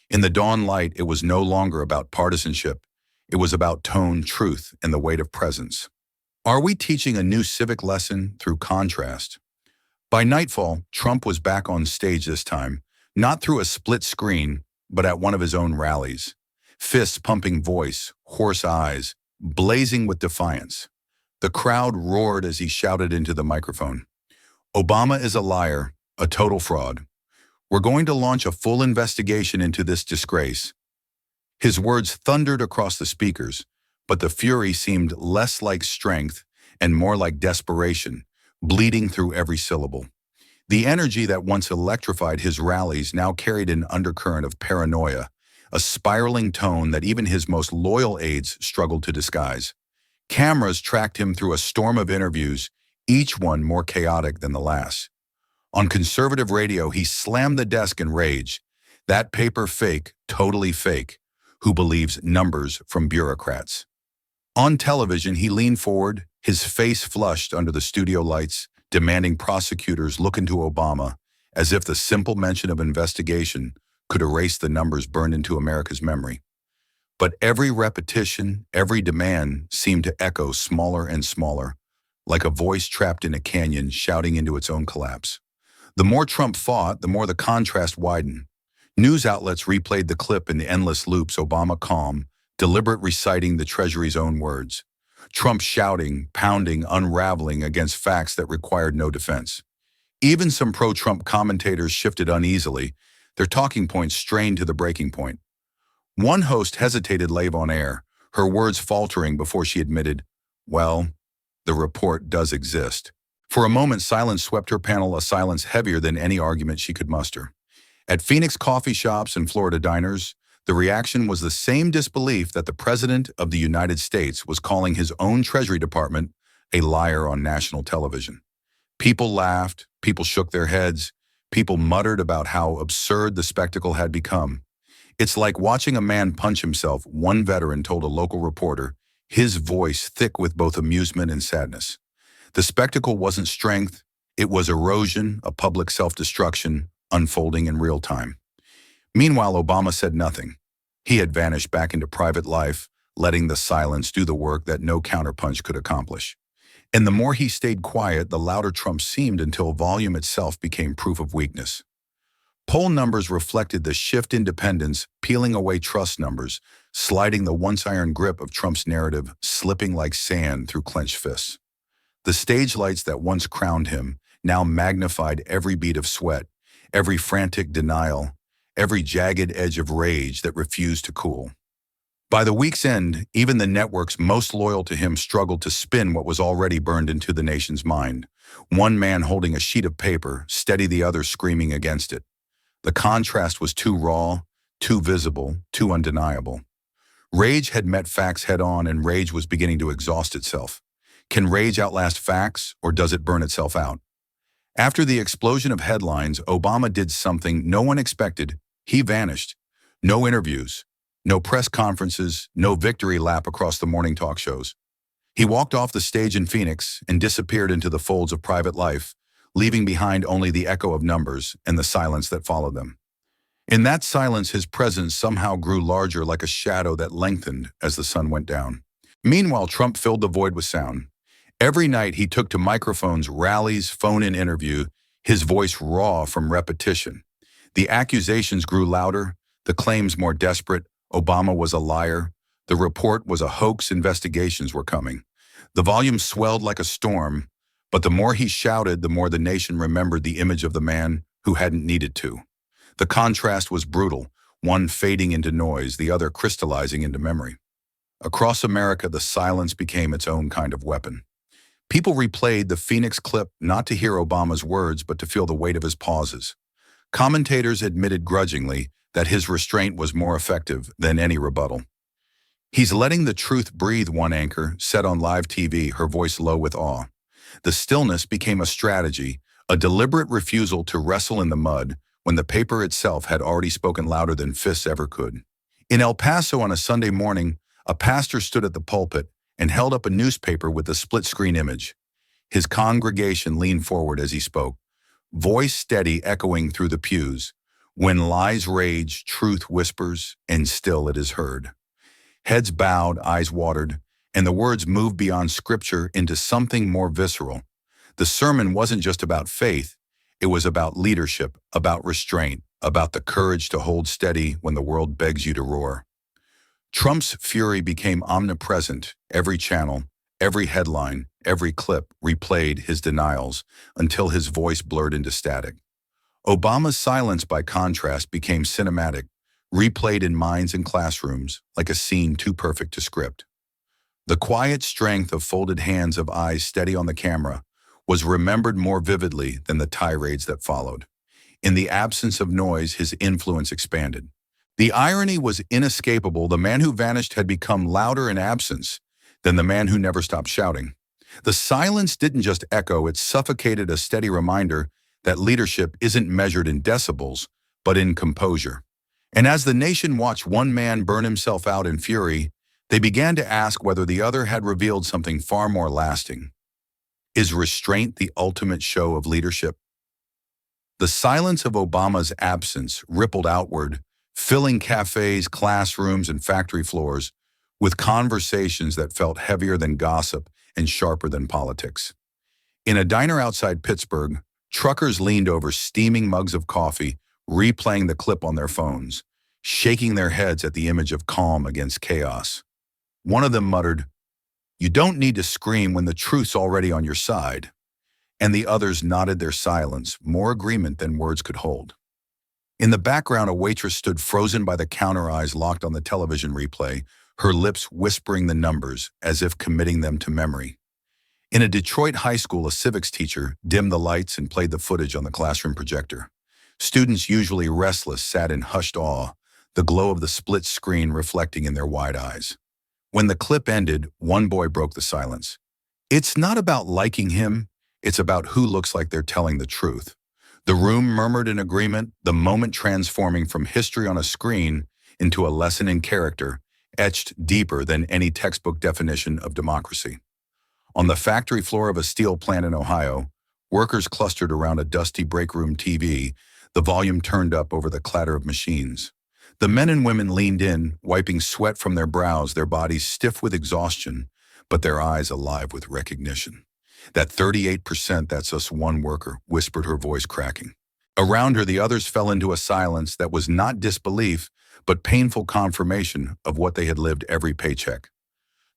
In the dawn light, it was no longer about partisanship. It was about tone, truth, and the weight of presence. Are we teaching a new civic lesson through contrast? By nightfall, Trump was back on stage this time, not through a split screen, but at one of his own rallies. Fists pumping voice, hoarse eyes, blazing with defiance. The crowd roared as he shouted into the microphone, "Obama is a liar, a total fraud. We're going to launch a full investigation into this disgrace." His words thundered across the speakers, but the fury seemed less like strength and more like desperation, bleeding through every syllable. The energy that once electrified his rallies now carried an undercurrent of paranoia, a spiraling tone that even his most loyal aides struggled to disguise. Cameras tracked him through a storm of interviews, each one more chaotic than the last. On conservative radio, he slammed the desk in rage. That paper fake, totally fake, who believes numbers from bureaucrats. On television, he leaned forward, his face flushed under the studio lights, demanding prosecutors look into Obama, as if the simple mention of investigation could erase the numbers burned into America's memory. But every repetition, every demand seemed to echo smaller and smaller, like a voice trapped in a canyon shouting into its own collapse. The more Trump fought, the more the contrast widened. News outlets replayed the clip in the endless loops, Obama calm, deliberate reciting the Treasury's own words. Trump shouting, pounding, unraveling against facts that required no defense. Even some pro-Trump commentators shifted uneasily, their talking points strained to the breaking point. One host hesitated live on air, her words faltering before she admitted, "Well, the report does exist." For a moment, silence swept her panel, a silence heavier than any argument she could muster. At Phoenix coffee shops and Florida diners, the reaction was the same disbelief that the President of the United States was calling his own Treasury Department a liar on national television. People laughed, people shook their heads, people muttered about how absurd the spectacle had become. "It's like watching a man punch himself," one veteran told a local reporter, his voice thick with both amusement and sadness. The spectacle wasn't strength, it was erosion, a public self-destruction, unfolding in real time. Meanwhile, Obama said nothing. He had vanished back into private life, letting the silence do the work that no counterpunch could accomplish. And the more he stayed quiet, the louder Trump seemed, until volume itself became proof of weakness. Poll numbers reflected the shift in dependence, peeling away trust numbers, sliding the once iron grip of Trump's narrative, slipping like sand through clenched fists. The stage lights that once crowned him now magnified every beat of sweat, every frantic denial, every jagged edge of rage that refused to cool. By the week's end, even the networks most loyal to him struggled to spin what was already burned into the nation's mind. One man holding a sheet of paper, steady, the other screaming against it. The contrast was too raw, too visible, too undeniable. Rage had met facts head-on, and rage was beginning to exhaust itself. Can rage outlast facts, or does it burn itself out? After the explosion of headlines, Obama did something no one expected. He vanished. No interviews, no press conferences, no victory lap across the morning talk shows. He walked off the stage in Phoenix and disappeared into the folds of private life, leaving behind only the echo of numbers and the silence that followed them. In that silence, his presence somehow grew larger, like a shadow that lengthened as the sun went down. Meanwhile, Trump filled the void with sound. Every night he took to microphones, rallies, phone-in interview, his voice raw from repetition. The accusations grew louder, the claims more desperate. Obama was a liar. The report was a hoax. Investigations were coming. The volume swelled like a storm, but the more he shouted, the more the nation remembered the image of the man who hadn't needed to. The contrast was brutal, one fading into noise, the other crystallizing into memory. Across America, the silence became its own kind of weapon. People replayed the Phoenix clip not to hear Obama's words, but to feel the weight of his pauses. Commentators admitted grudgingly that his restraint was more effective than any rebuttal. "He's letting the truth breathe," one anchor said on live TV, her voice low with awe. The stillness became a strategy, a deliberate refusal to wrestle in the mud when the paper itself had already spoken louder than fists ever could. In El Paso on a Sunday morning, a pastor stood at the pulpit and held up a newspaper with a split-screen image. His congregation leaned forward as he spoke, voice steady, echoing through the pews. "When lies rage, truth whispers, and still it is heard." Heads bowed, eyes watered, and the words moved beyond scripture into something more visceral. The sermon wasn't just about faith, it was about leadership, about restraint, about the courage to hold steady when the world begs you to roar. Trump's fury became omnipresent. Every channel, every headline, every clip replayed his denials until his voice blurred into static. Obama's silence, by contrast, became cinematic, replayed in minds and classrooms like a scene too perfect to script. The quiet strength of folded hands, of eyes steady on the camera, was remembered more vividly than the tirades that followed. In the absence of noise, his influence expanded. The irony was inescapable. The man who vanished had become louder in absence than the man who never stopped shouting. The silence didn't just echo, it suffocated, a steady reminder that leadership isn't measured in decibels, but in composure. And as the nation watched one man burn himself out in fury, they began to ask whether the other had revealed something far more lasting. Is restraint the ultimate show of leadership? The silence of Obama's absence rippled outward, filling cafes, classrooms, and factory floors with conversations that felt heavier than gossip and sharper than politics. In a diner outside Pittsburgh, Truckers leaned over steaming mugs of coffee, replaying the clip on their phones, shaking their heads at the image of calm against chaos. One of them muttered, "You don't need to scream when the truth's already on your side." And the others nodded their silence, more agreement than words could hold. In the background, a waitress stood frozen by the counter, eyes locked on the television replay, her lips whispering the numbers as if committing them to memory. In a Detroit high school, a civics teacher dimmed the lights and played the footage on the classroom projector. Students, usually restless, sat in hushed awe, the glow of the split screen reflecting in their wide eyes. When the clip ended, one boy broke the silence. "It's not about liking him, it's about who looks like they're telling the truth." The room murmured in agreement, the moment transforming from history on a screen into a lesson in character, etched deeper than any textbook definition of democracy. On the factory floor of a steel plant in Ohio, workers clustered around a dusty break room TV, the volume turned up over the clatter of machines. The men and women leaned in, wiping sweat from their brows, their bodies stiff with exhaustion, but their eyes alive with recognition. "That 38%, that's us," one worker whispered, her voice cracking. Around her, the others fell into a silence that was not disbelief, but painful confirmation of what they had lived every paycheck.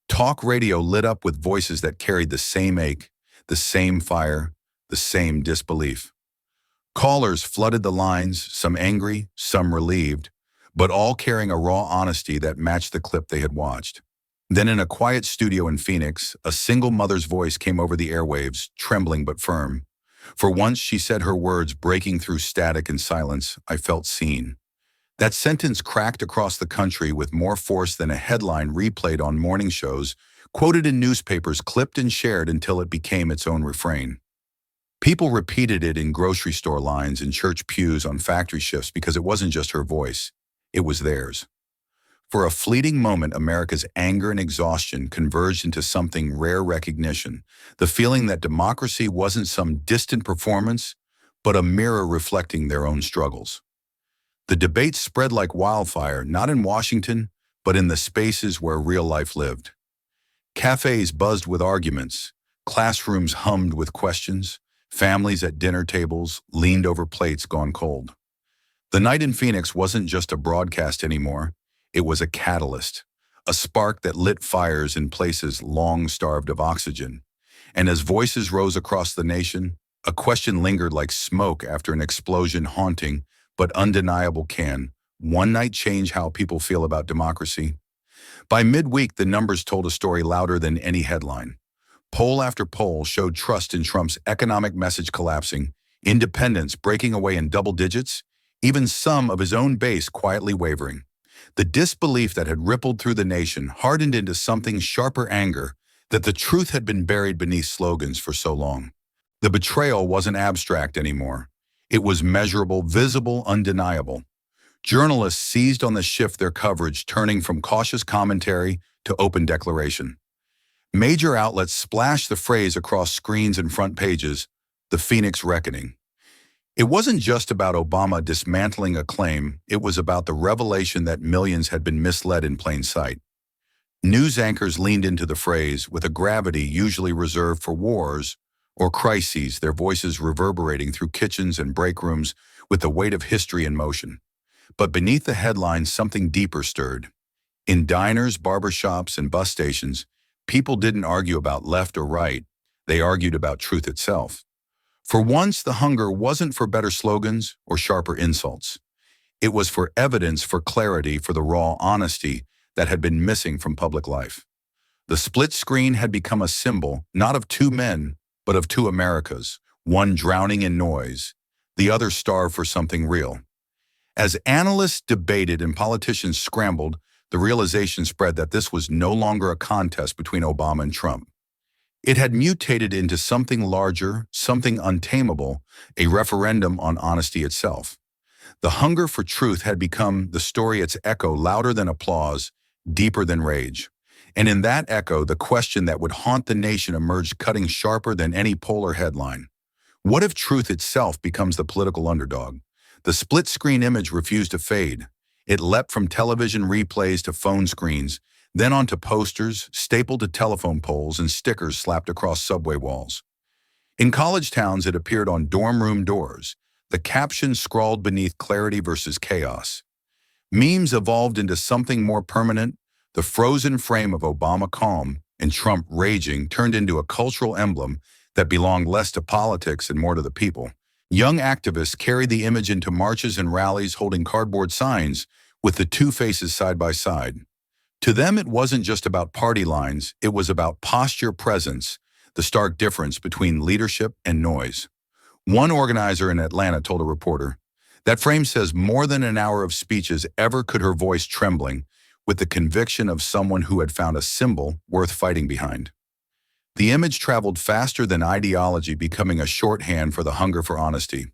Talk radio lit up with voices that carried the same ache, the same fire, the same disbelief. Callers flooded the lines, some angry, some relieved, but all carrying a raw honesty that matched the clip they had watched. Then in a quiet studio in Phoenix, a single mother's voice came over the airwaves, trembling but firm. For once, she said, her words breaking through static and silence, "I felt seen." That sentence cracked across the country with more force than a headline replayed on morning shows, quoted in newspapers, clipped and shared until it became its own refrain. People repeated it in grocery store lines, in church pews, on factory shifts, because it wasn't just her voice, it was theirs. For a fleeting moment, America's anger and exhaustion converged into something rare: recognition, the feeling that democracy wasn't some distant performance, but a mirror reflecting their own struggles. The debate spread like wildfire, not in Washington, but in the spaces where real life lived. Cafes buzzed with arguments, classrooms hummed with questions, families at dinner tables leaned over plates gone cold. The night in Phoenix wasn't just a broadcast anymore. It was a catalyst, a spark that lit fires in places long starved of oxygen. And as voices rose across the nation, a question lingered like smoke after an explosion: haunting but undeniable. Can one night change how people feel about democracy? By midweek, the numbers told a story louder than any headline. Poll after poll showed trust in Trump's economic message collapsing, independents breaking away in double digits, even some of his own base quietly wavering. The disbelief that had rippled through the nation hardened into something sharper: anger that the truth had been buried beneath slogans for so long. The betrayal wasn't abstract anymore. It was measurable, visible, undeniable. Journalists seized on the shift, their coverage turning from cautious commentary to open declaration. Major outlets splashed the phrase across screens and front pages: the Phoenix Reckoning. It wasn't just about Obama dismantling a claim, it was about the revelation that millions had been misled in plain sight. News anchors leaned into the phrase with a gravity usually reserved for wars or crises, their voices reverberating through kitchens and break rooms with the weight of history in motion. But beneath the headlines, something deeper stirred. In diners, barbershops, and bus stations, people didn't argue about left or right, they argued about truth itself. For once, the hunger wasn't for better slogans or sharper insults. It was for evidence, for clarity, for the raw honesty that had been missing from public life. The split screen had become a symbol, not of two men, but of two Americas, one drowning in noise, the other starved for something real. As analysts debated and politicians scrambled, the realization spread that this was no longer a contest between Obama and Trump. It had mutated into something larger, something untamable, a referendum on honesty itself. The hunger for truth had become the story, its echo louder than applause, deeper than rage. And in that echo, the question that would haunt the nation emerged, cutting sharper than any polar headline. What if truth itself becomes the political underdog? The split-screen image refused to fade. It leapt from television replays to phone screens, then onto posters, stapled to telephone poles, and stickers slapped across subway walls. In college towns, it appeared on dorm room doors, the caption scrawled beneath clarity versus chaos. Memes evolved into something more permanent. The frozen frame of Obama calm and Trump raging turned into a cultural emblem that belonged less to politics and more to the people. Young activists carried the image into marches and rallies holding cardboard signs with the two faces side by side. To them, it wasn't just about party lines, it was about posture presence, the stark difference between leadership and noise. One organizer in Atlanta told a reporter, "That frame says more than an hour of speeches ever could her voice trembling with the conviction of someone who had found a symbol worth fighting behind." The image traveled faster than ideology, becoming a shorthand for the hunger for honesty.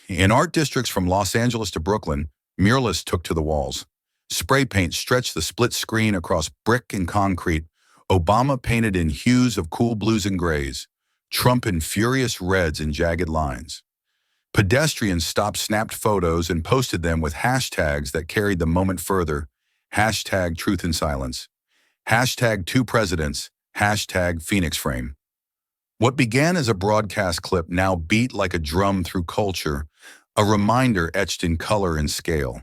In art districts from Los Angeles to Brooklyn, muralists took to the walls. Spray paint stretched the split screen across brick and concrete. Obama painted in hues of cool blues and grays, Trump in furious reds and jagged lines. Pedestrians stopped, snapped photos, and posted them with hashtags that carried the moment further. Hashtag truth in silence. Hashtag two presidents. Hashtag Phoenix frame. What began as a broadcast clip now beat like a drum through culture, a reminder etched in color and scale.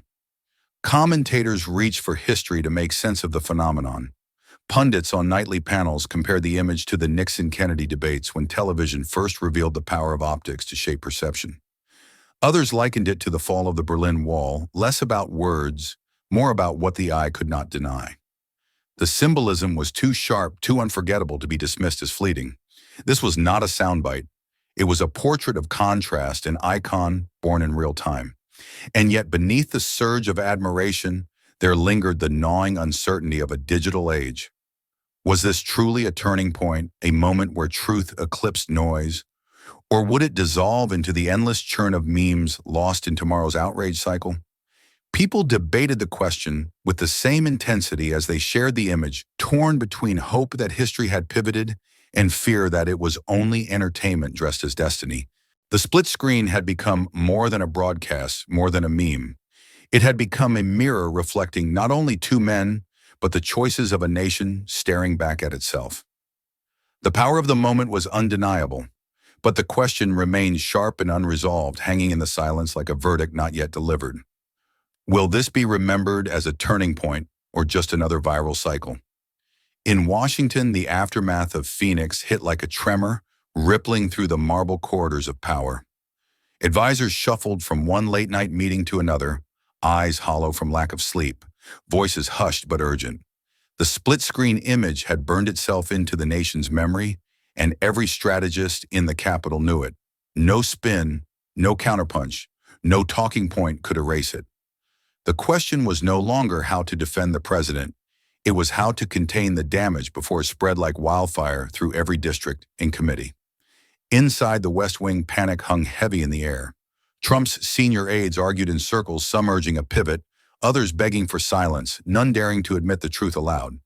Commentators reached for history to make sense of the phenomenon. Pundits on nightly panels compared the image to the Nixon-Kennedy debates when television first revealed the power of optics to shape perception. Others likened it to the fall of the Berlin Wall, less about words, more about what the eye could not deny. The symbolism was too sharp, too unforgettable to be dismissed as fleeting. This was not a soundbite. It was a portrait of contrast, an icon born in real time. And yet beneath the surge of admiration, there lingered the gnawing uncertainty of a digital age. Was this truly a turning point, a moment where truth eclipsed noise? Or would it dissolve into the endless churn of memes lost in tomorrow's outrage cycle? People debated the question with the same intensity as they shared the image, torn between hope that history had pivoted and fear that it was only entertainment dressed as destiny. The split screen had become more than a broadcast, more than a meme. It had become a mirror reflecting not only two men, but the choices of a nation staring back at itself. The power of the moment was undeniable, but the question remained sharp and unresolved, hanging in the silence like a verdict not yet delivered. Will this be remembered as a turning point or just another viral cycle? In Washington, the aftermath of Phoenix hit like a tremor, rippling through the marble corridors of power. Advisors shuffled from one late-night meeting to another, eyes hollow from lack of sleep, voices hushed but urgent. The split-screen image had burned itself into the nation's memory, and every strategist in the Capitol knew it. No spin, no counterpunch, no talking point could erase it. The question was no longer how to defend the president. It was how to contain the damage before it spread like wildfire through every district and committee. Inside the West Wing, panic hung heavy in the air. Trump's senior aides argued in circles, some urging a pivot, others begging for silence, none daring to admit the truth aloud.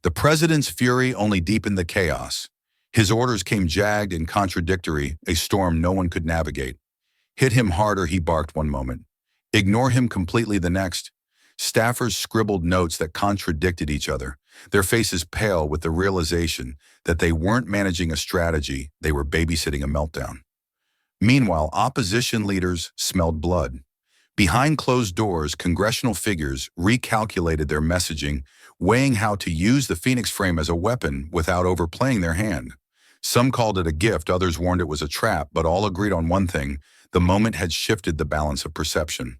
The president's fury only deepened the chaos. His orders came jagged and contradictory, a storm no one could navigate. Hit him harder, he barked one moment. Ignore him completely the next. Staffers scribbled notes that contradicted each other, their faces pale with the realization that they weren't managing a strategy, they were babysitting a meltdown. Meanwhile, opposition leaders smelled blood. Behind closed doors, congressional figures recalculated their messaging, weighing how to use the Phoenix frame as a weapon without overplaying their hand. Some called it a gift, others warned it was a trap, but all agreed on one thing: the moment had shifted the balance of perception.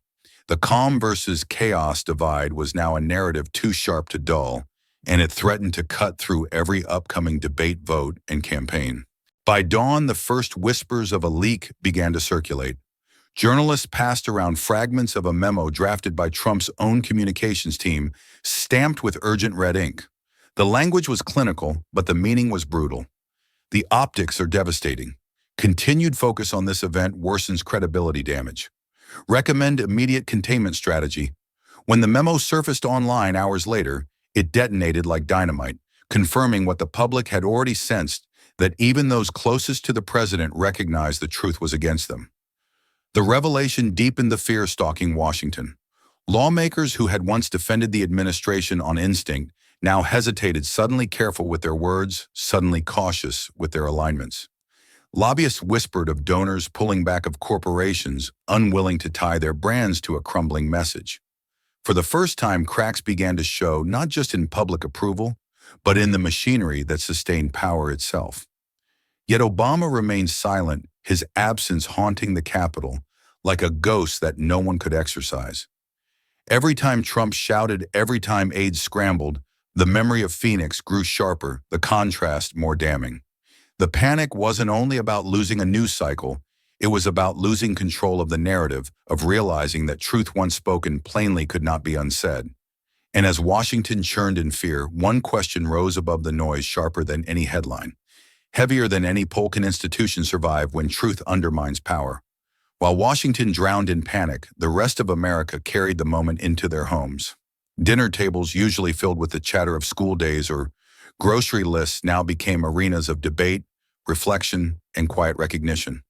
The calm versus chaos divide was now a narrative too sharp to dull, and it threatened to cut through every upcoming debate, vote, and campaign. By dawn, the first whispers of a leak began to circulate. Journalists passed around fragments of a memo drafted by Trump's own communications team, stamped with urgent red ink. The language was clinical, but the meaning was brutal. The optics are devastating. Continued focus on this event worsens credibility damage. Recommend immediate containment strategy. When the memo surfaced online hours later, it detonated like dynamite, confirming what the public had already sensed, that even those closest to the president recognized the truth was against them. The revelation deepened the fear stalking Washington. Lawmakers who had once defended the administration on instinct now hesitated, suddenly careful with their words, suddenly cautious with their alignments. Lobbyists whispered of donors pulling back, of corporations unwilling to tie their brands to a crumbling message. For the first time, cracks began to show not just in public approval, but in the machinery that sustained power itself. Yet Obama remained silent, his absence haunting the Capitol like a ghost that no one could exorcise. Every time Trump shouted, every time aides scrambled, the memory of Phoenix grew sharper, the contrast more damning. The panic wasn't only about losing a news cycle, it was about losing control of the narrative, of realizing that truth once spoken plainly could not be unsaid. And as Washington churned in fear, one question rose above the noise, sharper than any headline, heavier than any poll. Can institutions survive when truth undermines power? While Washington drowned in panic, the rest of America carried the moment into their homes. Dinner tables, usually filled with the chatter of school days or grocery lists, now became arenas of debate, reflection, and quiet recognition.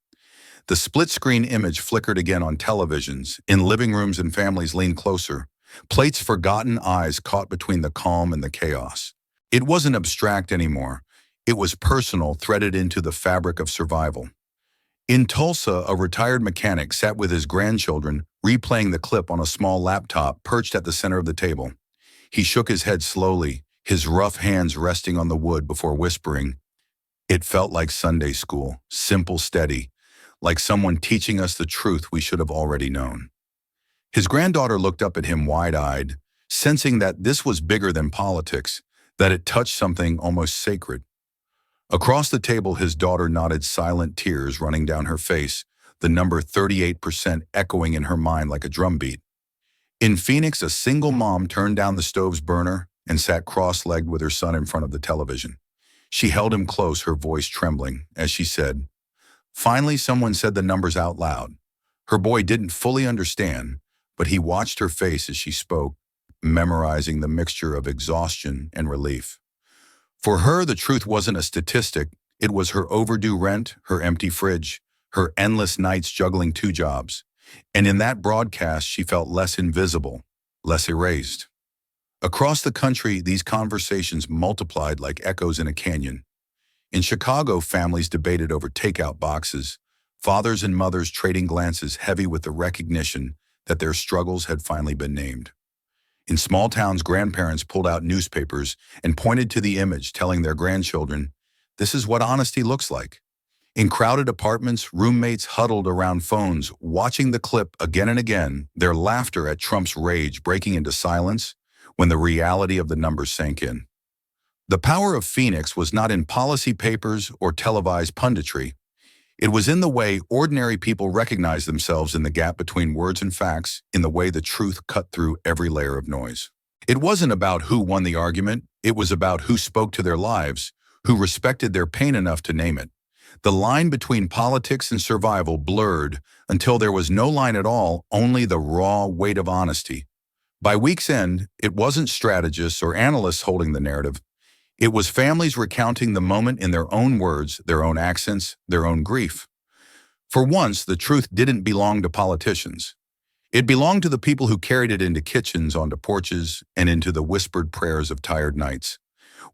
The split-screen image flickered again on televisions. In living rooms, and families leaned closer, plates forgotten, eyes caught between the calm and the chaos. It wasn't abstract anymore. It was personal, threaded into the fabric of survival. In Tulsa, a retired mechanic sat with his grandchildren, replaying the clip on a small laptop perched at the center of the table. He shook his head slowly, his rough hands resting on the wood before whispering. It felt like Sunday school, simple, steady, like someone teaching us the truth we should have already known. His granddaughter looked up at him wide-eyed, sensing that this was bigger than politics, that it touched something almost sacred. Across the table, his daughter nodded, silent tears running down her face, the number 38% echoing in her mind like a drumbeat. In Phoenix, a single mom turned down the stove's burner and sat cross-legged with her son in front of the television. She held him close, her voice trembling, as she said, "Finally, someone said the numbers out loud." Her boy didn't fully understand, but he watched her face as she spoke, memorizing the mixture of exhaustion and relief. For her, the truth wasn't a statistic. It was her overdue rent, her empty fridge, her endless nights juggling two jobs. And in that broadcast, she felt less invisible, less erased. Across the country, these conversations multiplied like echoes in a canyon. In Chicago, families debated over takeout boxes, fathers and mothers trading glances heavy with the recognition that their struggles had finally been named. In small towns, grandparents pulled out newspapers and pointed to the image, telling their grandchildren, "This is what honesty looks like." In crowded apartments, roommates huddled around phones, watching the clip again and again, their laughter at Trump's rage breaking into silence when the reality of the numbers sank in. The power of Phoenix was not in policy papers or televised punditry. It was in the way ordinary people recognized themselves in the gap between words and facts, in the way the truth cut through every layer of noise. It wasn't about who won the argument, it was about who spoke to their lives, who respected their pain enough to name it. The line between politics and survival blurred until there was no line at all, only the raw weight of honesty. By week's end, it wasn't strategists or analysts holding the narrative. It was families recounting the moment in their own words, their own accents, their own grief. For once, the truth didn't belong to politicians. It belonged to the people who carried it into kitchens, onto porches, and into the whispered prayers of tired nights.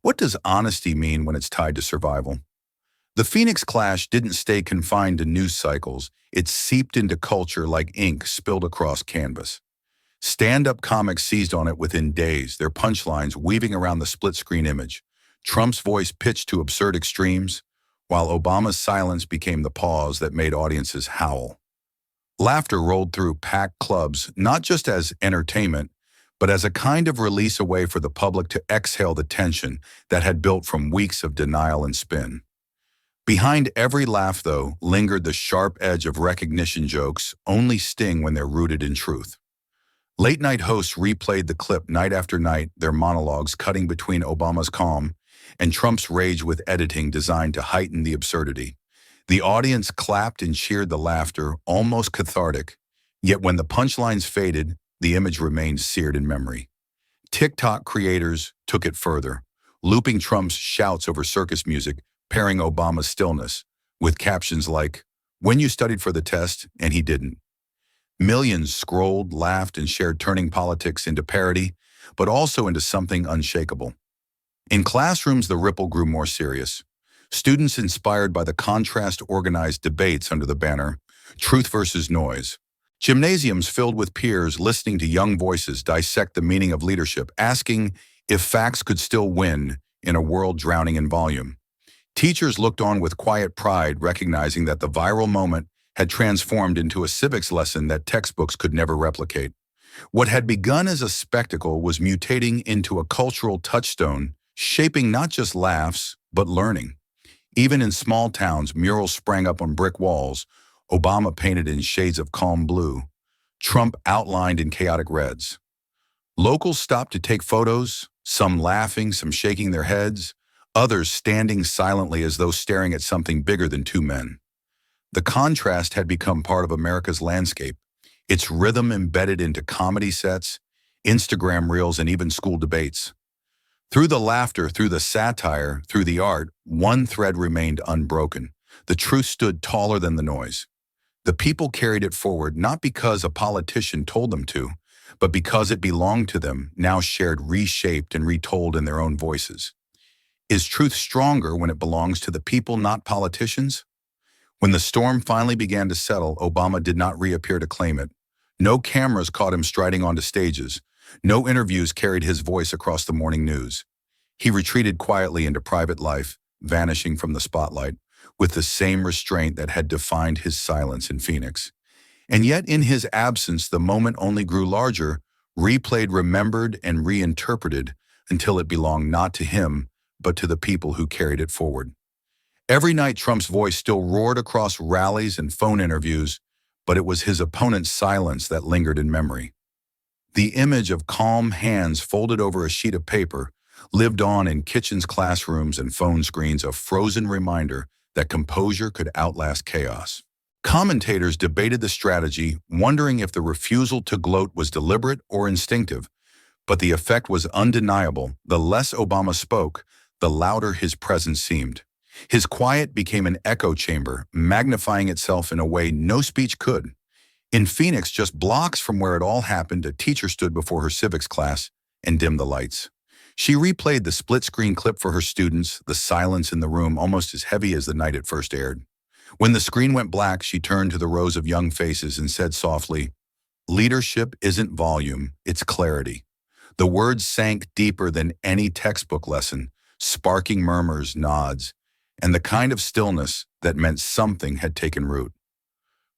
What does honesty mean when it's tied to survival? The Phoenix clash didn't stay confined to news cycles. It seeped into culture like ink spilled across canvas. Stand-up comics seized on it within days, their punchlines weaving around the split-screen image. Trump's voice pitched to absurd extremes, while Obama's silence became the pause that made audiences howl. Laughter rolled through packed clubs, not just as entertainment, but as a kind of release, a way for the public to exhale the tension that had built from weeks of denial and spin. Behind every laugh, though, lingered the sharp edge of recognition. Jokes only sting when they're rooted in truth. Late-night hosts replayed the clip night after night, their monologues cutting between Obama's calm and Trump's rage with editing designed to heighten the absurdity. The audience clapped and cheered, the laughter almost cathartic, yet when the punchlines faded, the image remained seared in memory. TikTok creators took it further, looping Trump's shouts over circus music, pairing Obama's stillness with captions like, "When you studied for the test, and he didn't." Millions scrolled, laughed, and shared, turning politics into parody, but also into something unshakable. In classrooms, the ripple grew more serious. Students inspired by the contrast organized debates under the banner, Truth versus Noise. Gymnasiums filled with peers listening to young voices dissect the meaning of leadership, asking if facts could still win in a world drowning in volume. Teachers looked on with quiet pride, recognizing that the viral moment had transformed into a civics lesson that textbooks could never replicate. What had begun as a spectacle was mutating into a cultural touchstone, shaping not just laughs, but learning. Even in small towns, murals sprang up on brick walls, Obama painted in shades of calm blue, Trump outlined in chaotic reds. Locals stopped to take photos, some laughing, some shaking their heads, others standing silently as though staring at something bigger than two men. The contrast had become part of America's landscape, its rhythm embedded into comedy sets, Instagram reels, and even school debates. Through the laughter, through the satire, through the art, one thread remained unbroken. The truth stood taller than the noise. The people carried it forward not because a politician told them to, but because it belonged to them, now shared, reshaped, and retold in their own voices. Is truth stronger when it belongs to the people, not politicians? When the storm finally began to settle, Obama did not reappear to claim it. No cameras caught him striding onto stages. No interviews carried his voice across the morning news. He retreated quietly into private life, vanishing from the spotlight, with the same restraint that had defined his silence in Phoenix. And yet in his absence, the moment only grew larger, replayed, remembered, and reinterpreted until it belonged not to him, but to the people who carried it forward. Every night, Trump's voice still roared across rallies and phone interviews, but it was his opponent's silence that lingered in memory. The image of calm hands folded over a sheet of paper lived on in kitchens, classrooms, and phone screens, a frozen reminder that composure could outlast chaos. Commentators debated the strategy, wondering if the refusal to gloat was deliberate or instinctive, but the effect was undeniable. The less Obama spoke, the louder his presence seemed. His quiet became an echo chamber, magnifying itself in a way no speech could. In Phoenix, just blocks from where it all happened, a teacher stood before her civics class and dimmed the lights. She replayed the split-screen clip for her students, the silence in the room almost as heavy as the night it first aired. When the screen went black, she turned to the rows of young faces and said softly, "Leadership isn't volume, it's clarity." The words sank deeper than any textbook lesson, sparking murmurs, nods, and the kind of stillness that meant something had taken root.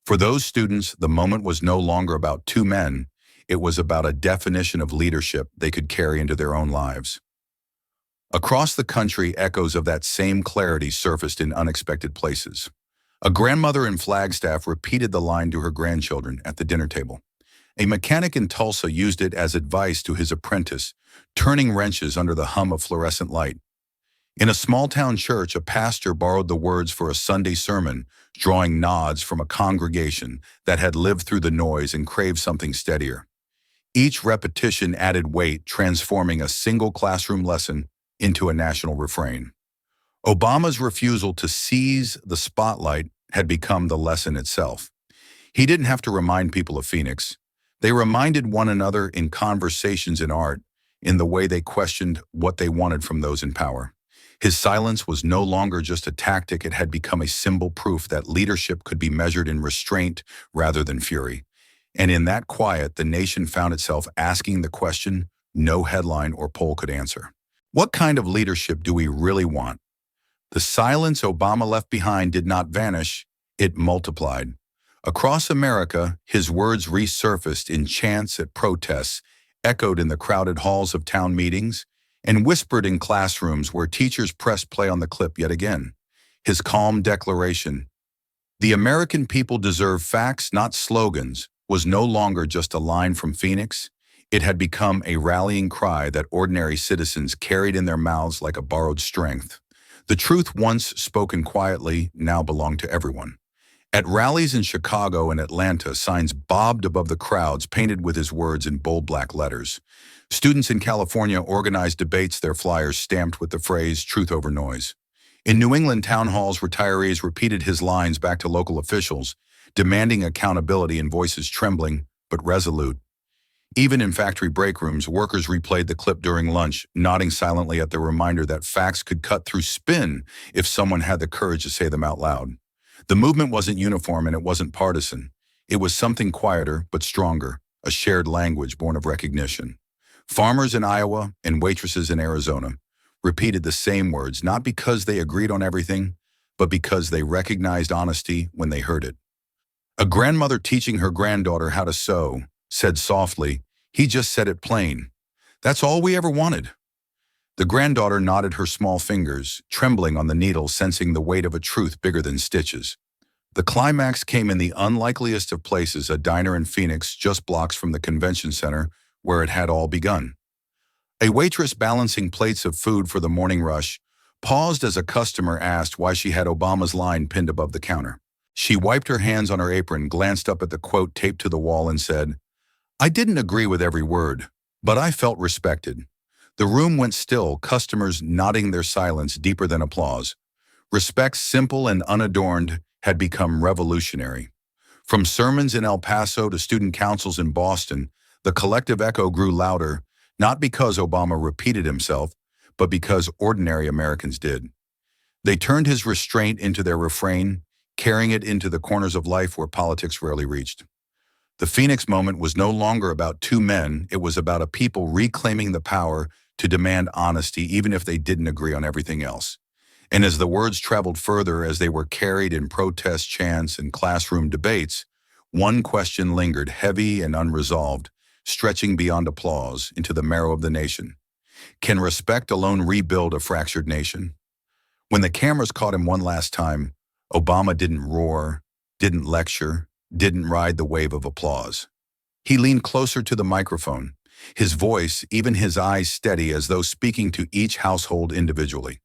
For those students, the moment was no longer about two men. It was about a definition of leadership they could carry into their own lives. Across the country, echoes of that same clarity surfaced in unexpected places. A grandmother in Flagstaff repeated the line to her grandchildren at the dinner table. A mechanic in Tulsa used it as advice to his apprentice, turning wrenches under the hum of fluorescent light. In a small-town church, a pastor borrowed the words for a Sunday sermon, drawing nods from a congregation that had lived through the noise and craved something steadier. Each repetition added weight, transforming a single classroom lesson into a national refrain. Obama's refusal to seize the spotlight had become the lesson itself. He didn't have to remind people of Phoenix. They reminded one another in conversations in art, in the way they questioned what they wanted from those in power. His silence was no longer just a tactic, it had become a symbol proof that leadership could be measured in restraint rather than fury. And in that quiet, the nation found itself asking the question no headline or poll could answer. What kind of leadership do we really want? The silence Obama left behind did not vanish, it multiplied. Across America, his words resurfaced in chants at protests, echoed in the crowded halls of town meetings, and whispered in classrooms where teachers pressed play on the clip yet again. His calm declaration, "The American people deserve facts, not slogans," was no longer just a line from Phoenix. It had become a rallying cry that ordinary citizens carried in their mouths like a borrowed strength. The truth once spoken quietly now belonged to everyone. At rallies in Chicago and Atlanta, signs bobbed above the crowds painted with his words in bold black letters. Students in California organized debates, their flyers stamped with the phrase "truth over noise." In New England town halls, retirees repeated his lines back to local officials, demanding accountability in voices trembling but resolute. Even in factory break rooms, workers replayed the clip during lunch, nodding silently at the reminder that facts could cut through spin if someone had the courage to say them out loud. The movement wasn't uniform and it wasn't partisan. It was something quieter but stronger, a shared language born of recognition. Farmers in Iowa and waitresses in Arizona repeated the same words, not because they agreed on everything, but because they recognized honesty when they heard it. A grandmother teaching her granddaughter how to sew said softly, "He just said it plain. That's all we ever wanted." The granddaughter nodded her small fingers, trembling on the needle, sensing the weight of a truth bigger than stitches. The climax came in the unlikeliest of places, a diner in Phoenix just blocks from the convention center where it had all begun. A waitress balancing plates of food for the morning rush paused as a customer asked why she had Obama's line pinned above the counter. She wiped her hands on her apron, glanced up at the quote taped to the wall and said, "I didn't agree with every word, but I felt respected." The room went still, customers nodding their silence deeper than applause. Respect, simple and unadorned, had become revolutionary. From sermons in El Paso to student councils in Boston, the collective echo grew louder, not because Obama repeated himself, but because ordinary Americans did. They turned his restraint into their refrain, carrying it into the corners of life where politics rarely reached. The Phoenix moment was no longer about two men, it was about a people reclaiming the power to demand honesty even if they didn't agree on everything else. And as the words traveled further, as they were carried in protest chants and classroom debates, one question lingered, heavy and unresolved, stretching beyond applause into the marrow of the nation. Can respect alone rebuild a fractured nation? When the cameras caught him one last time, Obama didn't roar, didn't lecture, didn't ride the wave of applause. He leaned closer to the microphone, his voice, even his eyes steady as though speaking to each household individually.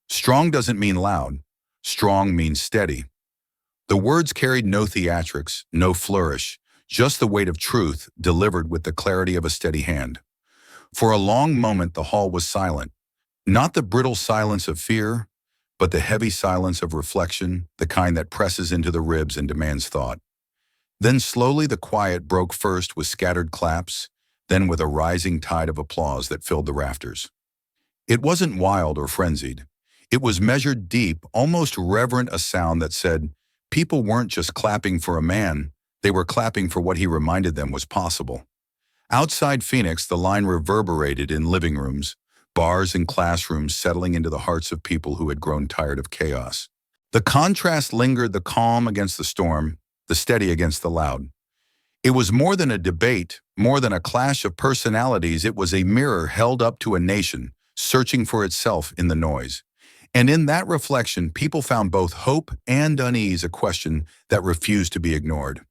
Strong doesn't mean loud. Strong means steady. The words carried no theatrics, no flourish, just the weight of truth delivered with the clarity of a steady hand. For a long moment the hall was silent, not the brittle silence of fear, but the heavy silence of reflection, the kind that presses into the ribs and demands thought. Then slowly the quiet broke, first with scattered claps, then with a rising tide of applause that filled the rafters. It wasn't wild or frenzied. It was measured, deep, almost reverent, a sound that said, people weren't just clapping for a man, they were clapping for what he reminded them was possible. Outside Phoenix, the line reverberated in living rooms, bars and classrooms, settling into the hearts of people who had grown tired of chaos. The contrast lingered, the calm against the storm, the steady against the loud. It was more than a debate, more than a clash of personalities. It was a mirror held up to a nation, searching for itself in the noise. And in that reflection, people found both hope and unease, a question that refused to be ignored.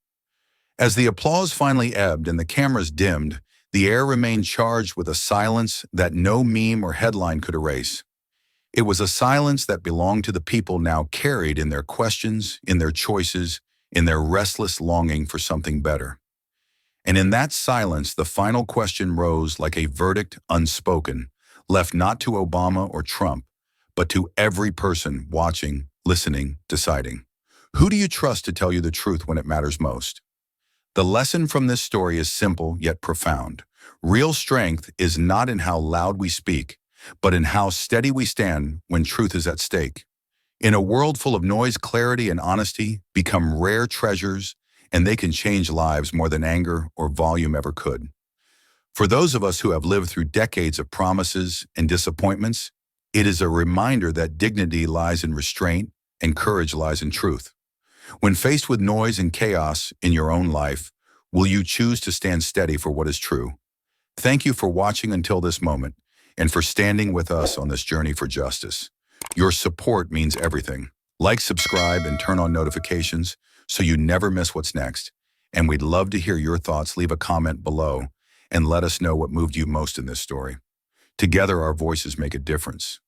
As the applause finally ebbed and the cameras dimmed, the air remained charged with a silence that no meme or headline could erase. It was a silence that belonged to the people, now carried in their questions, in their choices, in their restless longing for something better. And in that silence, the final question rose like a verdict unspoken, left not to Obama or Trump, but to every person watching, listening, deciding. Who do you trust to tell you the truth when it matters most? The lesson from this story is simple yet profound. Real strength is not in how loud we speak, but in how steady we stand when truth is at stake. In a world full of noise, clarity and honesty become rare treasures, and they can change lives more than anger or volume ever could. For those of us who have lived through decades of promises and disappointments, it is a reminder that dignity lies in restraint and courage lies in truth. When faced with noise and chaos in your own life, will you choose to stand steady for what is true? Thank you for watching until this moment and for standing with us on this journey for justice. Your support means everything. Like, subscribe, and turn on notifications so you never miss what's next. And we'd love to hear your thoughts. Leave a comment below and let us know what moved you most in this story. Together, our voices make a difference.